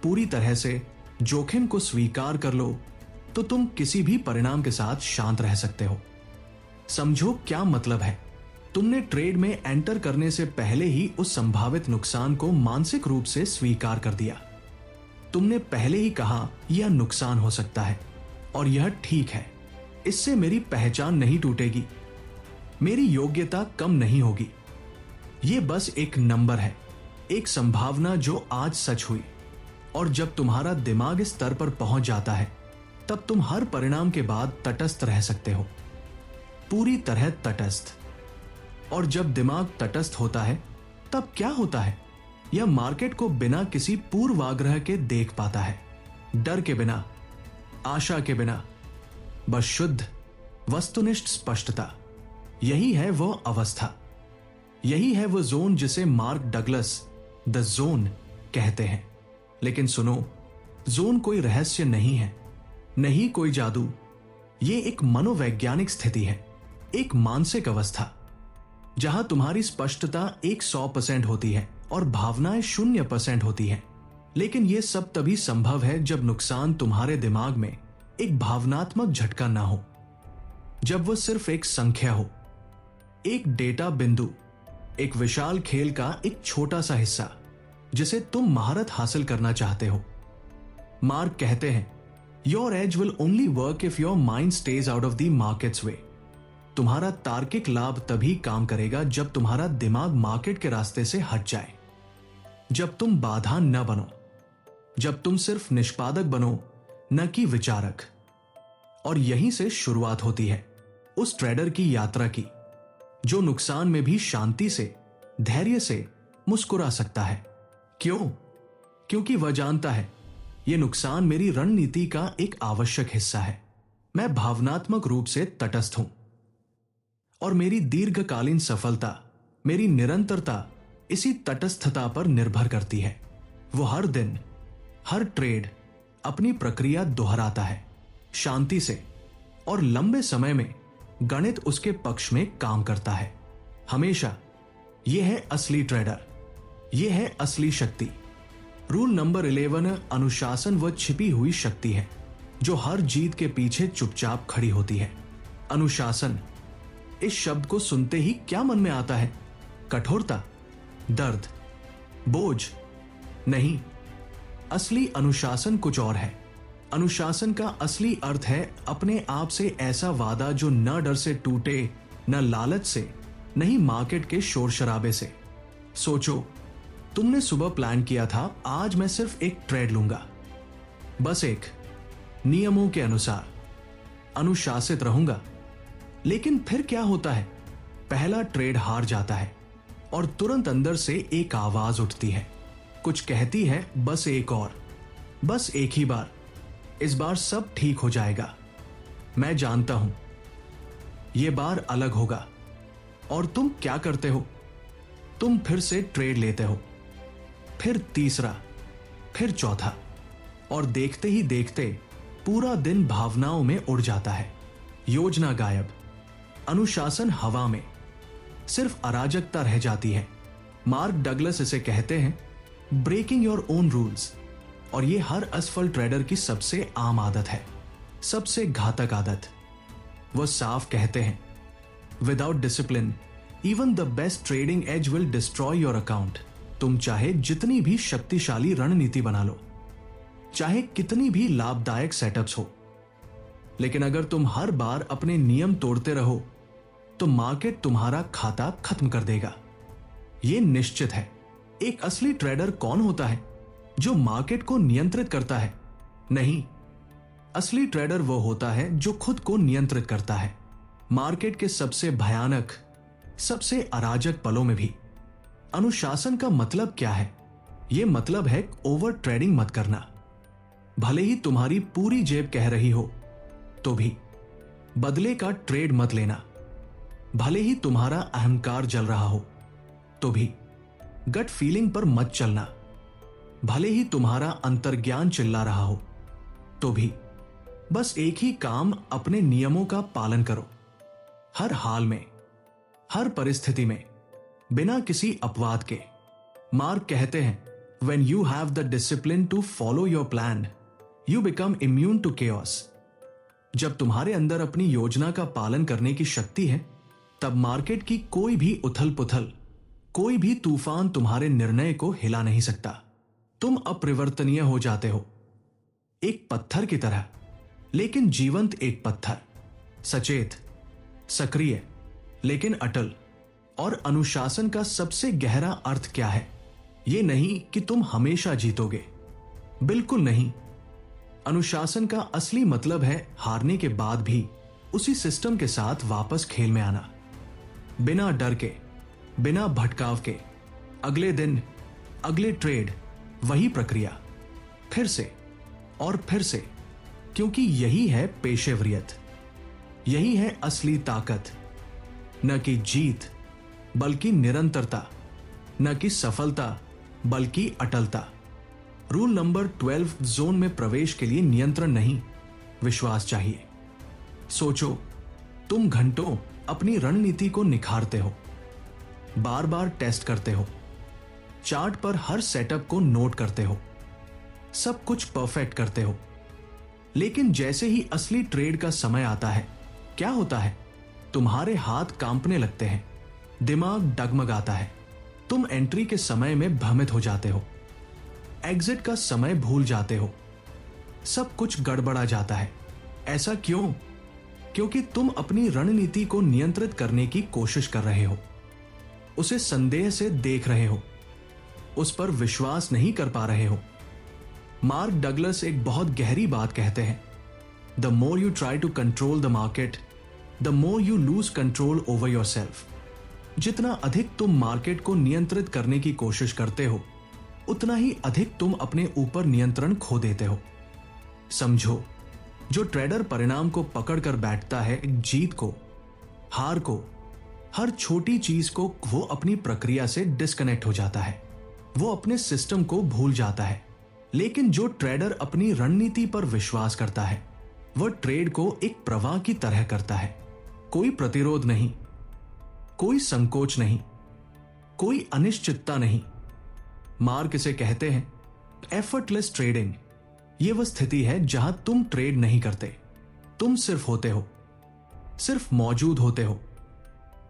पूरी तरह से जोखिम को स्वीकार कर लो तो तुम किसी भी परिणाम के साथ शांत रह सकते हो। समझो क्या मतलब है। तुमने ट्रेड में एंटर करने से पहले ही उस संभावित नुकसान को मानसिक रूप से स्वीकार कर दिया। तुमने पहले ही कहा यह नुकसान हो सकता है और यह ठीक है, इससे मेरी पहचान नहीं टूटेगी, मेरी योग्यता कम नहीं होगी। यह बस एक नंबर है, एक संभावना जो आज सच हुई। और जब तुम्हारा दिमाग इस स्तर पर पहुंच जाता है तब तुम हर परिणाम के बाद तटस्थ रह सकते हो, पूरी तरह तटस्थ। और जब दिमाग तटस्थ होता है तब क्या होता है? यह मार्केट को बिना किसी पूर्वाग्रह के देख पाता है, डर के बिना, आशा के बिना, बस शुद्ध वस्तुनिष्ठ स्पष्टता। यही है वह अवस्था, यही है वह जोन जिसे मार्क डगलस द जोन कहते हैं। लेकिन सुनो, जोन कोई रहस्य नहीं है, नहीं कोई जादू। यह एक मनोवैज्ञानिक स्थिति है, एक मानसिक अवस्था जहां तुम्हारी स्पष्टता 100% होती है और भावनाएं 0% होती हैं। लेकिन यह सब तभी संभव है जब नुकसान तुम्हारे दिमाग में एक भावनात्मक झटका ना हो, जब वह सिर्फ एक संख्या हो, एक डेटा बिंदु, एक विशाल खेल का एक छोटा सा हिस्सा जिसे तुम महारत हासिल करना चाहते हो। मार्क कहते हैं, your edge will only work if your mind stays out of the market's way. तुम्हारा तार्किक लाभ तभी काम करेगा जब तुम्हारा दिमाग मार्केट के रास्ते से हट जाए, जब तुम बाधा न बनो, जब तुम सिर्फ निष्पादक बनो, न कि विचारक। और यहीं से शुरुआत होती है उस ट्रेडर की यात्रा की जो नुकसान में भी शांति से, धैर्य से मुस्कुरा सकता है। क्यों? क्योंकि वह जानता है यह नुकसान मेरी रणनीति का एक आवश्यक हिस्सा है। मैं भावनात्मक रूप से तटस्थ हूं और मेरी दीर्घकालीन सफलता, मेरी निरंतरता इसी तटस्थता पर निर्भर करती है। वो हर दिन, हर ट्रेड अपनी प्रक्रिया दोहराता है, शांति से, और लंबे समय में गणित उसके पक्ष में काम करता है। हमेशा। यह है असली ट्रेडर, यह है असली शक्ति। रूल नंबर 11, अनुशासन वह छिपी हुई शक्ति है जो हर जीत के पीछे चुपचाप खड़ी होती है। अनुशासन, इस शब्द को सुनते ही क्या मन में आता है? कठोरता, दर्द, बोझ? नहीं, असली अनुशासन कुछ और है। अनुशासन का असली अर्थ है अपने आप से ऐसा वादा जो न डर से टूटे, न लालच से, नहीं मार्केट के शोर शराबे से। सोचो, तुमने सुबह प्लान किया था आज मैं सिर्फ एक ट्रेड लूंगा, बस एक, नियमों के अनुसार, अनुशासित रहूंगा। लेकिन फिर क्या होता है? पहला ट्रेड हार जाता है और तुरंत अंदर से एक आवाज उठती है, कुछ कहती है बस एक और, बस एक ही बार, इस बार सब ठीक हो जाएगा। मैं जानता हूं यह बार अलग होगा। और तुम क्या करते हो? तुम फिर से ट्रेड लेते हो, फिर तीसरा, फिर चौथा, और देखते ही देखते पूरा दिन भावनाओं में उड़ जाता है। योजना गायब, अनुशासन हवा में, सिर्फ अराजकता रह जाती है। मार्क डगलस इसे कहते हैं ब्रेकिंग योर ओन रूल्स, और ये हर असफल ट्रेडर की सबसे आम आदत है, सबसे घातक आदत। वो साफ कहते हैं without discipline even the best trading edge will destroy your account. तुम चाहे जितनी भी शक्तिशाली रणनीति बना लो, चाहे कितनी भी लाभदायक सेटअप्स हो, लेकिन अगर तुम हर बार अपने नियम तोड़ते रहो तो मार्केट तुम्हारा खाता खत्म कर देगा। यह निश्चित है। एक असली ट्रेडर कौन होता है? जो मार्केट को नियंत्रित करता है? नहीं, असली ट्रेडर वो होता है जो खुद को नियंत्रित करता है, मार्केट के सबसे भयानक, सबसे अराजक पलों में भी। अनुशासन का मतलब क्या है? यह मतलब है ओवर ट्रेडिंग मत करना। भले ही तुम्हारी पूरी जेब कह रही हो तो भी बदले का ट्रेड मत लेना। भले ही तुम्हारा अहंकार जल रहा हो तो भी गट फीलिंग पर मत चलना। भले ही तुम्हारा अंतर्ज्ञान चिल्ला रहा हो तो भी बस एक ही काम, अपने नियमों का पालन करो, हर हाल में, हर परिस्थिति में, बिना किसी अपवाद के। मार्क कहते हैं when you have the discipline to follow your plan, you become immune to chaos। जब तुम्हारे अंदर अपनी योजना का पालन करने की शक्ति है, तब मार्केट की कोई भी उथल पुथल, कोई भी तूफान तुम्हारे निर्णय को हिला नहीं सकता। तुम अपरिवर्तनीय हो जाते हो, एक पत्थर की तरह, लेकिन जीवंत एक पत्थर, सचेत, सक्रिय, लेकिन अटल। और अनुशासन का सबसे गहरा अर्थ क्या है? यह नहीं कि तुम हमेशा जीतोगे, बिल्कुल नहीं। अनुशासन का असली मतलब है हारने के बाद भी उसी सिस्टम के साथ वापस खेल में आना, बिना डर के, बिना भटकाव के। अगले दिन, अगले ट्रेड, वही प्रक्रिया, फिर से और फिर से, क्योंकि यही है पेशेवरियत, यही है असली ताकत। न कि जीत बल्कि निरंतरता, न कि सफलता बल्कि अटलता। रूल नंबर 12, जोन में प्रवेश के लिए नियंत्रण नहीं, विश्वास चाहिए। सोचो, तुम घंटों अपनी रणनीति को निखारते हो, बार बार टेस्ट करते हो, चार्ट पर हर सेटअप को नोट करते हो, सब कुछ परफेक्ट करते हो। लेकिन जैसे ही असली ट्रेड का समय आता है, क्या होता है? तुम्हारे हाथ कांपने लगते हैं, दिमाग डगमगाता है, तुम एंट्री के समय में भ्रमित हो जाते हो, एग्जिट का समय भूल जाते हो, सब कुछ गड़बड़ा जाता है। ऐसा क्यों? क्योंकि तुम अपनी रणनीति को नियंत्रित करने की कोशिश कर रहे हो, उसे संदेह से देख रहे हो, उस पर विश्वास नहीं कर पा रहे हो। मार्क डगलस एक बहुत गहरी बात कहते हैं, the more you try to control the market, the more you lose control over yourself. जितना अधिक तुम मार्केट को नियंत्रित करने की कोशिश करते हो, उतना ही अधिक तुम अपने ऊपर नियंत्रण खो देते हो। समझो, जो ट्रेडर परिणाम को पकड़कर बैठता है, जीत को, हार को, हर छोटी चीज को, वो अपनी प्रक्रिया से डिस्कनेक्ट हो जाता है, वो अपने सिस्टम को भूल जाता है। लेकिन जो ट्रेडर अपनी रणनीति पर विश्वास करता है, वह ट्रेड को एक प्रवाह की तरह करता है। कोई प्रतिरोध नहीं, कोई संकोच नहीं, कोई अनिश्चितता नहीं। मार्क इसे कहते हैं एफर्टलेस ट्रेडिंग। यह वह स्थिति है जहां तुम ट्रेड नहीं करते, तुम सिर्फ होते हो, सिर्फ मौजूद होते हो।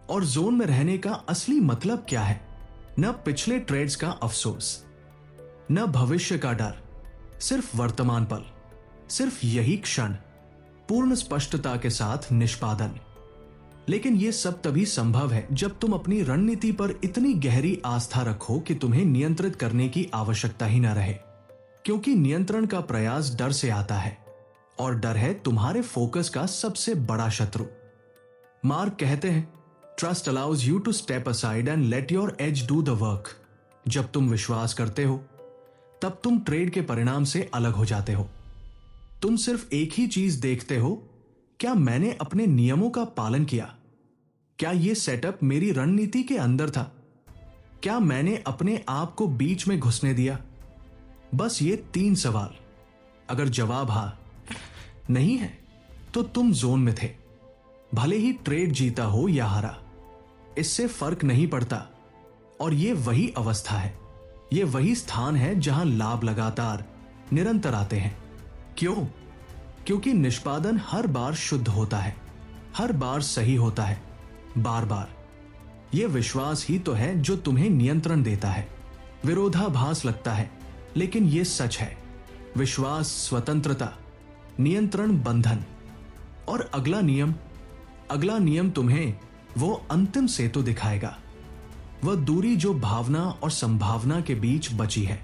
और जोन में रहने का असली मतलब क्या है? न पिछले ट्रेड्स का अफसोस, न भविष्य का डर, सिर्फ वर्तमान पल, सिर्फ यही क्षण, पूर्ण स्पष्टता के साथ निष्पादन। लेकिन यह सब तभी संभव है जब तुम अपनी रणनीति पर इतनी गहरी आस्था रखो कि तुम्हें नियंत्रित करने की आवश्यकता ही न रहे, क्योंकि नियंत्रण का प्रयास डर से आता है और डर है तुम्हारे फोकस का सबसे बड़ा शत्रु। मार्क कहते हैं, trust allows you to step aside and let your edge do the work. जब तुम विश्वास करते हो तब तुम ट्रेड के परिणाम से अलग हो जाते हो। तुम सिर्फ एक ही चीज देखते हो, क्या मैंने अपने नियमों का पालन किया? क्या यह सेटअप मेरी रणनीति के अंदर था? क्या मैंने अपने आप को बीच में घुसने दिया? बस ये 3 सवाल। अगर जवाब हां नहीं है तो तुम जोन में थे। भले ही ट्रेड जीता हो या हारा, इससे फर्क नहीं पड़ता। और ये वही अवस्था है, ये वही स्थान है जहां लाभ लगातार निरंतर आते हैं। क्यों? क्योंकि निष्पादन हर बार शुद्ध होता है, हर बार सही होता है, बार बार। यह विश्वास ही तो है जो तुम्हें नियंत्रण देता है। विरोधाभास लगता है, लेकिन यह सच है। विश्वास स्वतंत्रता, नियंत्रण बंधन। और अगला नियम तुम्हें वो अंतिम सेतु दिखाएगा, वह दूरी जो भावना और संभावना के बीच बची है।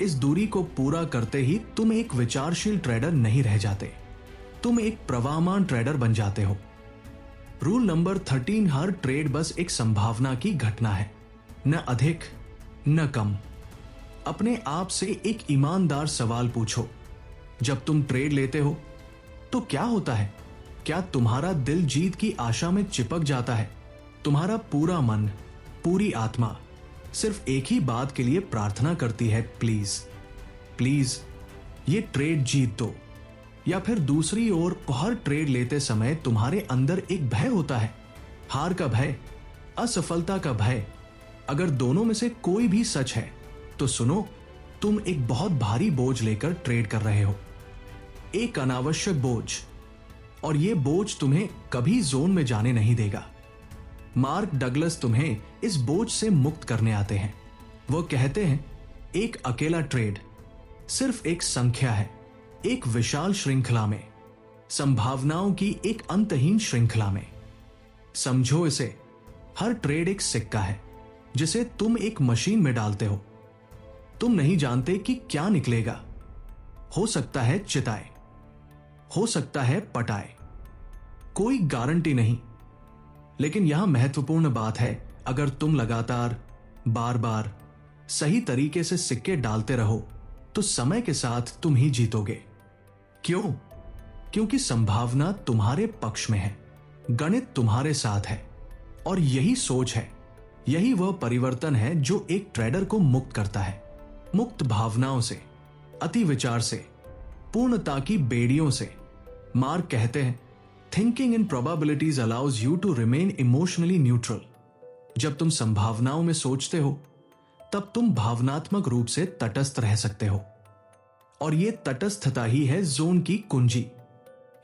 इस दूरी को पूरा करते ही तुम एक विचारशील ट्रेडर नहीं रह जाते, तुम एक प्रवाहमान ट्रेडर बन जाते हो। रूल नंबर 13, हर ट्रेड बस एक संभावना की घटना है, न अधिक न कम। अपने आप से एक ईमानदार सवाल पूछो, जब तुम ट्रेड लेते हो तो क्या होता है? क्या तुम्हारा दिल जीत की आशा में चिपक जाता है? तुम्हारा पूरा मन, पूरी आत्मा सिर्फ एक ही बात के लिए प्रार्थना करती है, प्लीज प्लीज ये ट्रेड जीत दो। या फिर दूसरी ओर हर ट्रेड लेते समय तुम्हारे अंदर एक भय होता है, हार का भय, असफलता का भय। अगर दोनों में से कोई भी सच है तो सुनो, तुम एक बहुत भारी बोझ लेकर ट्रेड कर रहे हो, एक अनावश्यक बोझ। और यह बोझ तुम्हें कभी जोन में जाने नहीं देगा। मार्क डगलस तुम्हें इस बोझ से मुक्त करने आते हैं। वो कहते हैं, एक अकेला ट्रेड सिर्फ एक संख्या है, एक विशाल श्रृंखला में, संभावनाओं की एक अंतहीन श्रृंखला में। समझो इसे, हर ट्रेड एक सिक्का है जिसे तुम एक मशीन में डालते हो। तुम नहीं जानते कि क्या निकलेगा। हो सकता है चिताए, हो सकता है पटाए, कोई गारंटी नहीं। लेकिन यहां महत्वपूर्ण बात है, अगर तुम लगातार बार बार सही तरीके से सिक्के डालते रहो तो समय के साथ तुम ही जीतोगे। क्यों? क्योंकि संभावना तुम्हारे पक्ष में है, गणित तुम्हारे साथ है। और यही सोच है, यही वह परिवर्तन है जो एक ट्रेडर को मुक्त करता है। मुक्त भावनाओं से, अति विचार से, पूर्णता की बेड़ियों से। मार्क कहते हैं, thinking in probabilities allows you to remain emotionally neutral. जब तुम संभावनाओं में सोचते हो तब तुम भावनात्मक रूप से तटस्थ रह सकते हो। और यह तटस्थता ही है जोन की कुंजी।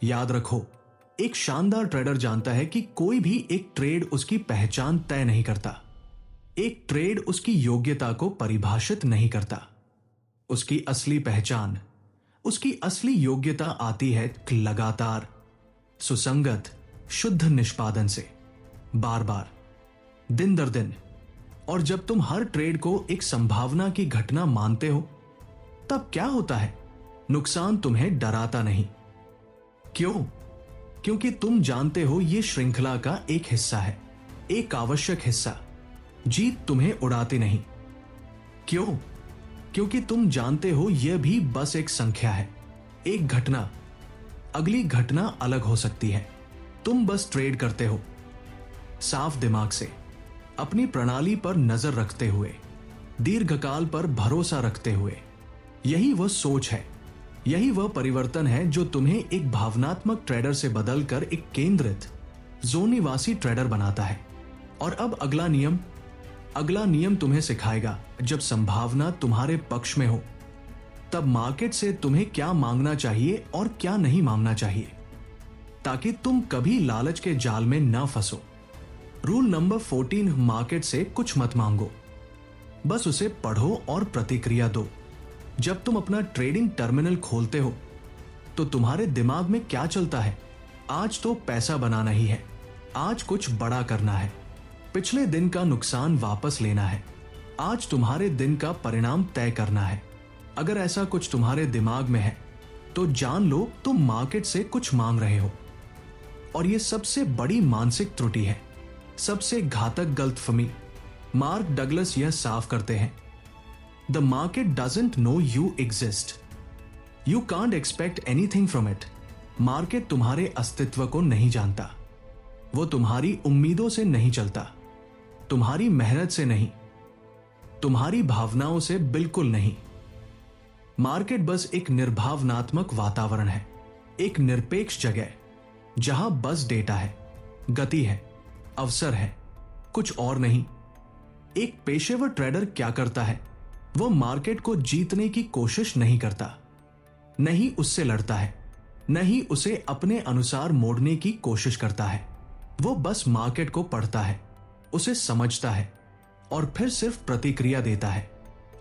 याद रखो, एक शानदार ट्रेडर जानता है कि कोई भी एक ट्रेड उसकी पहचान तय नहीं करता। एक ट्रेड उसकी योग्यता को परिभाषित नहीं करता। उसकी असली पहचान, उसकी असली योग्यता आती है लगातार, सुसंगत, शुद्ध निष्पादन से, बार बार, दिन दर दिन। और जब तुम हर ट्रेड को एक संभावना की घटना मानते हो तब क्या होता है? नुकसान तुम्हें डराता नहीं। क्यों? क्योंकि तुम जानते हो यह श्रृंखला का एक हिस्सा है, एक आवश्यक हिस्सा। जीत तुम्हें उड़ाती नहीं। क्यों? क्योंकि तुम जानते हो यह भी बस एक संख्या है, एक घटना। अगली घटना अलग हो सकती है। तुम बस ट्रेड करते हो, साफ दिमाग से, अपनी प्रणाली पर नजर रखते हुए, दीर्घकाल पर भरोसा रखते हुए। यही वह सोच है, यही वह परिवर्तन है जो तुम्हें एक भावनात्मक ट्रेडर से बदलकर एक केंद्रित, जोनिवासी ट्रेडर बनाता है। और अब अगला नियम तुम्हें सिखाएगा, जब संभावना तुम्हारे पक्ष में हो तब मार्केट से तुम्हें क्या मांगना चाहिए और क्या नहीं मांगना चाहिए, ताकि तुम कभी लालच के जाल में न फंसो। रूल नंबर 14, मार्केट से कुछ मत मांगो, बस उसे पढ़ो और प्रतिक्रिया दो। जब तुम अपना ट्रेडिंग टर्मिनल खोलते हो तो तुम्हारे दिमाग में क्या चलता है? आज तो पैसा बनाना ही है, आज कुछ बड़ा करना है, पिछले दिन का नुकसान वापस लेना है, आज तुम्हारे दिन का परिणाम तय करना है। अगर ऐसा कुछ तुम्हारे दिमाग में है तो जान लो तुम मार्केट से कुछ मांग रहे हो। और यह सबसे बड़ी मानसिक त्रुटि है, सबसे घातक गलतफहमी। मार्क डगलस यह साफ करते हैं, the market doesn't know you exist, you can't expect anything from it. Market तुम्हारे अस्तित्व को नहीं जानता, वो तुम्हारी उम्मीदों से नहीं चलता, तुम्हारी मेहनत से नहीं, तुम्हारी भावनाओं से बिल्कुल नहीं। मार्केट बस एक निर्भावनात्मक वातावरण है, एक निरपेक्ष जगह जहां बस डेटा है, गति है, अवसर है, कुछ और नहीं। एक पेशेवर ट्रेडर क्या करता है? वो मार्केट को जीतने की कोशिश नहीं करता, नहीं उससे लड़ता है, नहीं उसे अपने अनुसार मोड़ने की कोशिश करता है। वो बस मार्केट को पढ़ता है, उसे समझता है और फिर सिर्फ प्रतिक्रिया देता है,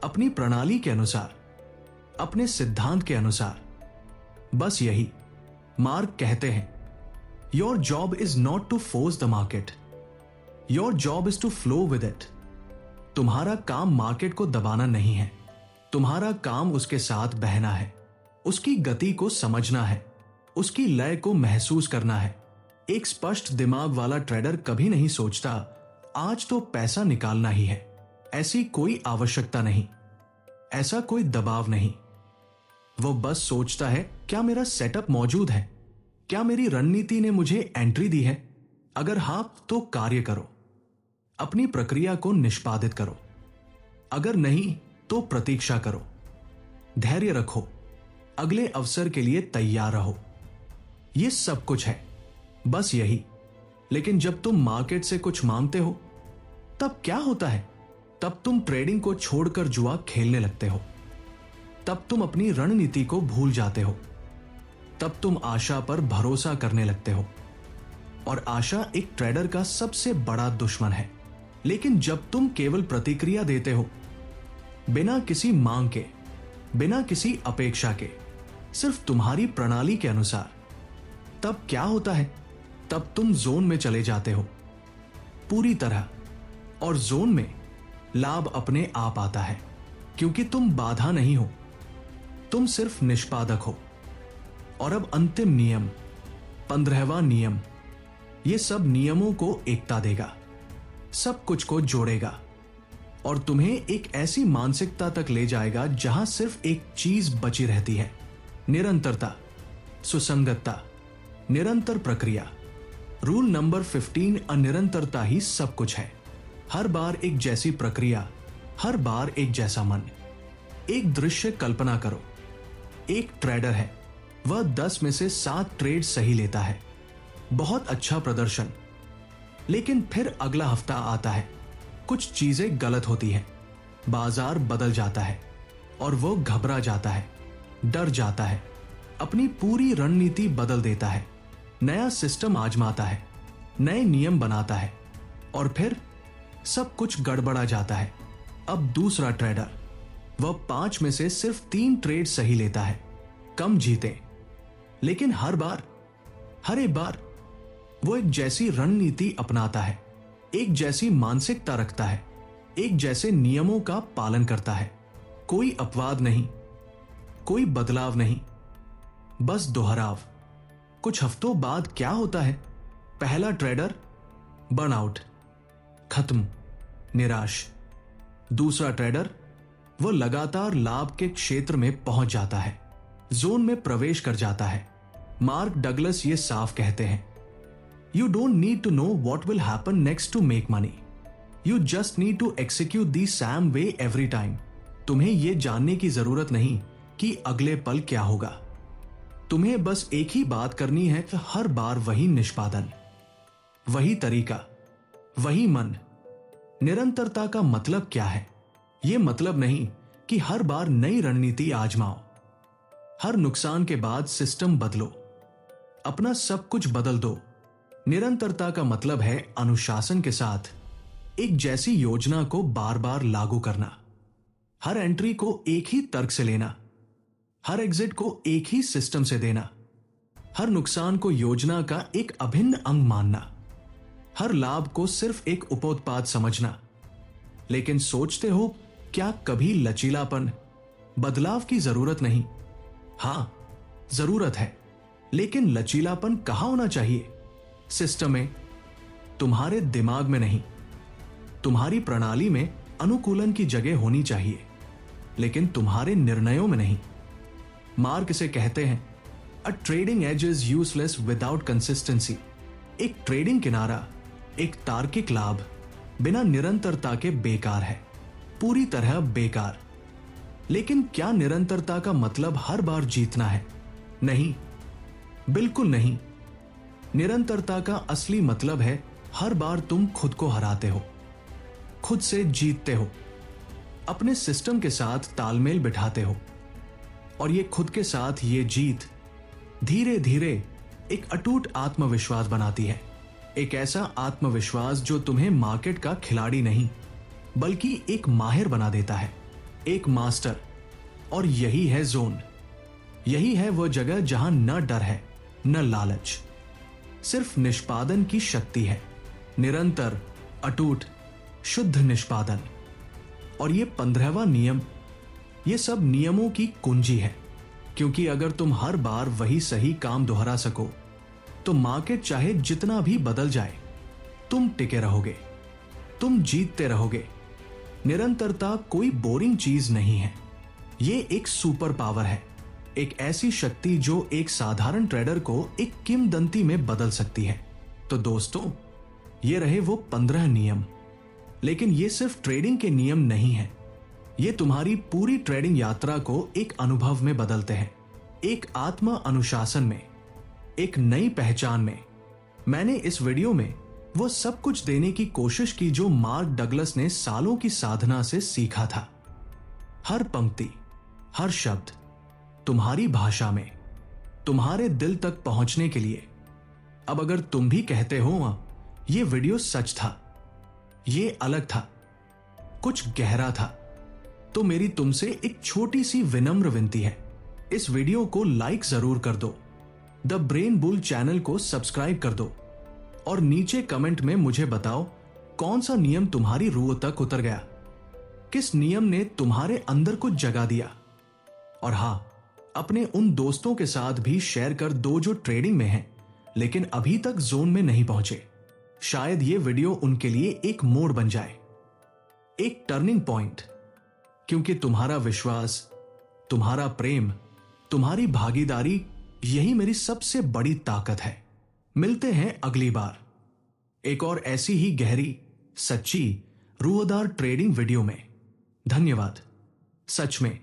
अपनी प्रणाली के अनुसार, अपने सिद्धांत के अनुसार। बस यही। मार्क कहते हैं, your job is not to force the market, your job is to flow with it. तुम्हारा काम मार्केट को दबाना नहीं है, तुम्हारा काम उसके साथ बहना है, उसकी गति को समझना है, उसकी लय को महसूस करना है। एक स्पष्ट दिमाग वाला ट्रेडर कभी नहीं सोचता आज तो पैसा निकालना ही है। ऐसी कोई आवश्यकता नहीं, ऐसा कोई दबाव नहीं। वो बस सोचता है, क्या मेरा सेटअप मौजूद है? क्या मेरी रणनीति ने मुझे एंट्री दी है? अगर हां तो कार्य करो, अपनी प्रक्रिया को निष्पादित करो। अगर नहीं तो प्रतीक्षा करो, धैर्य रखो, अगले अवसर के लिए तैयार रहो। यह सब कुछ है, बस यही। लेकिन जब तुम मार्केट से कुछ मांगते हो तब क्या होता है? तब तुम ट्रेडिंग को छोड़कर जुआ खेलने लगते हो, तब तुम अपनी रणनीति को भूल जाते हो, तब तुम आशा पर भरोसा करने लगते हो। और आशा एक ट्रेडर का सबसे बड़ा दुश्मन है। लेकिन जब तुम केवल प्रतिक्रिया देते हो, बिना किसी मांग के, बिना किसी अपेक्षा के, सिर्फ तुम्हारी प्रणाली के अनुसार, तब क्या होता है? तब तुम जोन में चले जाते हो पूरी तरह। और जोन में लाभ अपने आप आता है, क्योंकि तुम बाधा नहीं हो, तुम सिर्फ निष्पादक हो। और अब अंतिम नियम, 15वां नियम, ये सब नियमों को एकता देगा, सब कुछ को जोड़ेगा और तुम्हें एक ऐसी मानसिकता तक ले जाएगा जहां सिर्फ एक चीज बची रहती है, निरंतरता, सुसंगतता, निरंतर प्रक्रिया। रूल नंबर 15, अनिरंतरता ही सब कुछ है। हर बार एक जैसी प्रक्रिया, हर बार एक जैसा मन। एक दृश्य कल्पना करो, एक ट्रेडर है, वह 10 में से 7 ट्रेड सही लेता है, बहुत अच्छा प्रदर्शन। लेकिन फिर अगला हफ्ता आता है, कुछ चीजें गलत होती हैं, बाजार बदल जाता है और वो घबरा जाता है, डर जाता है, अपनी पूरी रणनीति बदल देता है, नया सिस्टम आजमाता है, नए नियम बनाता है और फिर सब कुछ गड़बड़ा जाता है। अब दूसरा ट्रेडर, वह 5 में से सिर्फ 3 ट्रेड सही लेता है, कम जीते, लेकिन हर एक बार वो एक जैसी रणनीति अपनाता है, एक जैसी मानसिकता रखता है, एक जैसे नियमों का पालन करता है। कोई अपवाद नहीं, कोई बदलाव नहीं, बस दोहराव। कुछ हफ्तों बाद क्या होता है? पहला ट्रेडर बर्नआउट, खत्म, निराश। दूसरा ट्रेडर, वो लगातार लाभ के क्षेत्र में पहुंच जाता है, जोन में प्रवेश कर जाता है। मार्क डगलस ये साफ कहते हैं, You don't need to know what will happen next to make money. You just need to execute the same way every time. तुम्हें यह जानने की जरूरत नहीं कि अगले पल क्या होगा। तुम्हें बस एक ही बात करनी है कि हर बार वही निष्पादन, वही तरीका, वही मन। निरंतरता का मतलब क्या है? यह मतलब नहीं कि हर बार नई रणनीति आजमाओ, हर नुकसान के बाद सिस्टम बदलो, अपना सब कुछ बदल दो। निरंतरता का मतलब है अनुशासन के साथ एक जैसी योजना को बार बार लागू करना, हर एंट्री को एक ही तर्क से लेना, हर एग्जिट को एक ही सिस्टम से देना, हर नुकसान को योजना का एक अभिन्न अंग मानना, हर लाभ को सिर्फ एक उपोत्पाद समझना। लेकिन सोचते हो क्या कभी लचीलापन, बदलाव की जरूरत नहीं? हां, जरूरत है, लेकिन लचीलापन कहां होना चाहिए? सिस्टम में, तुम्हारे दिमाग में नहीं। तुम्हारी प्रणाली में अनुकूलन की जगह होनी चाहिए, लेकिन तुम्हारे निर्णयों में नहीं। मार्क इसे कहते हैं, a trading edge is useless without consistency. एक ट्रेडिंग किनारा, एक तार्किक लाभ बिना निरंतरता के बेकार है, पूरी तरह बेकार। लेकिन क्या निरंतरता का मतलब हर बार जीतना है? नहीं, बिल्कुल नहीं। निरंतरता का असली मतलब है हर बार तुम खुद को हराते हो, खुद से जीतते हो, अपने सिस्टम के साथ तालमेल बिठाते हो। और ये खुद के साथ ये जीत धीरे धीरे एक अटूट आत्मविश्वास बनाती है। एक ऐसा आत्मविश्वास जो तुम्हें मार्केट का खिलाड़ी नहीं बल्कि एक माहिर बना देता है, एक मास्टर। और यही है जोन। यही है वह जगह जहां न डर है, न लालच, सिर्फ निष्पादन की शक्ति है। निरंतर, अटूट, शुद्ध निष्पादन। और ये 15वां नियम, ये सब नियमों की कुंजी है। क्योंकि अगर तुम हर बार वही सही काम दोहरा सको तो मार्केट चाहे जितना भी बदल जाए, तुम टिके रहोगे, तुम जीतते रहोगे। निरंतरता कोई बोरिंग चीज नहीं है, ये एक सुपर पावर है, एक ऐसी शक्ति जो एक साधारण ट्रेडर को एक किंवदंती में बदल सकती है। तो दोस्तों, ये रहे वो 15 नियम। लेकिन ये सिर्फ ट्रेडिंग के नियम नहीं है, ये तुम्हारी पूरी ट्रेडिंग यात्रा को एक अनुभव में बदलते हैं, एक आत्म अनुशासन में, एक नई पहचान में। मैंने इस वीडियो में वो सब कुछ देने की कोशिश की जो मार्क डगलस ने सालों की साधना से सीखा था। हर पंक्ति, हर शब्द तुम्हारी भाषा में, तुम्हारे दिल तक पहुंचने के लिए। अब अगर तुम भी कहते हो ये वीडियो सच था, ये अलग था, कुछ गहरा था, तो मेरी तुमसे एक छोटी सी विनम्र विनती है, इस वीडियो को लाइक जरूर कर दो, द ब्रेन बुल चैनल को सब्सक्राइब कर दो और नीचे कमेंट में मुझे बताओ कौन सा नियम तुम्हारी रूह तक उतर गया, किस नियम ने तुम्हारे अंदर कुछ जगा दिया। और हां, अपने उन दोस्तों के साथ भी शेयर कर दो जो ट्रेडिंग में हैं लेकिन अभी तक जोन में नहीं पहुंचे। शायद ये वीडियो उनके लिए एक मोड़ बन जाए, एक टर्निंग पॉइंट। क्योंकि तुम्हारा विश्वास, तुम्हारा प्रेम, तुम्हारी भागीदारी, यही मेरी सबसे बड़ी ताकत है। मिलते हैं अगली बार एक और ऐसी ही गहरी, सच्ची, रूहदार ट्रेडिंग वीडियो में। धन्यवाद। सच में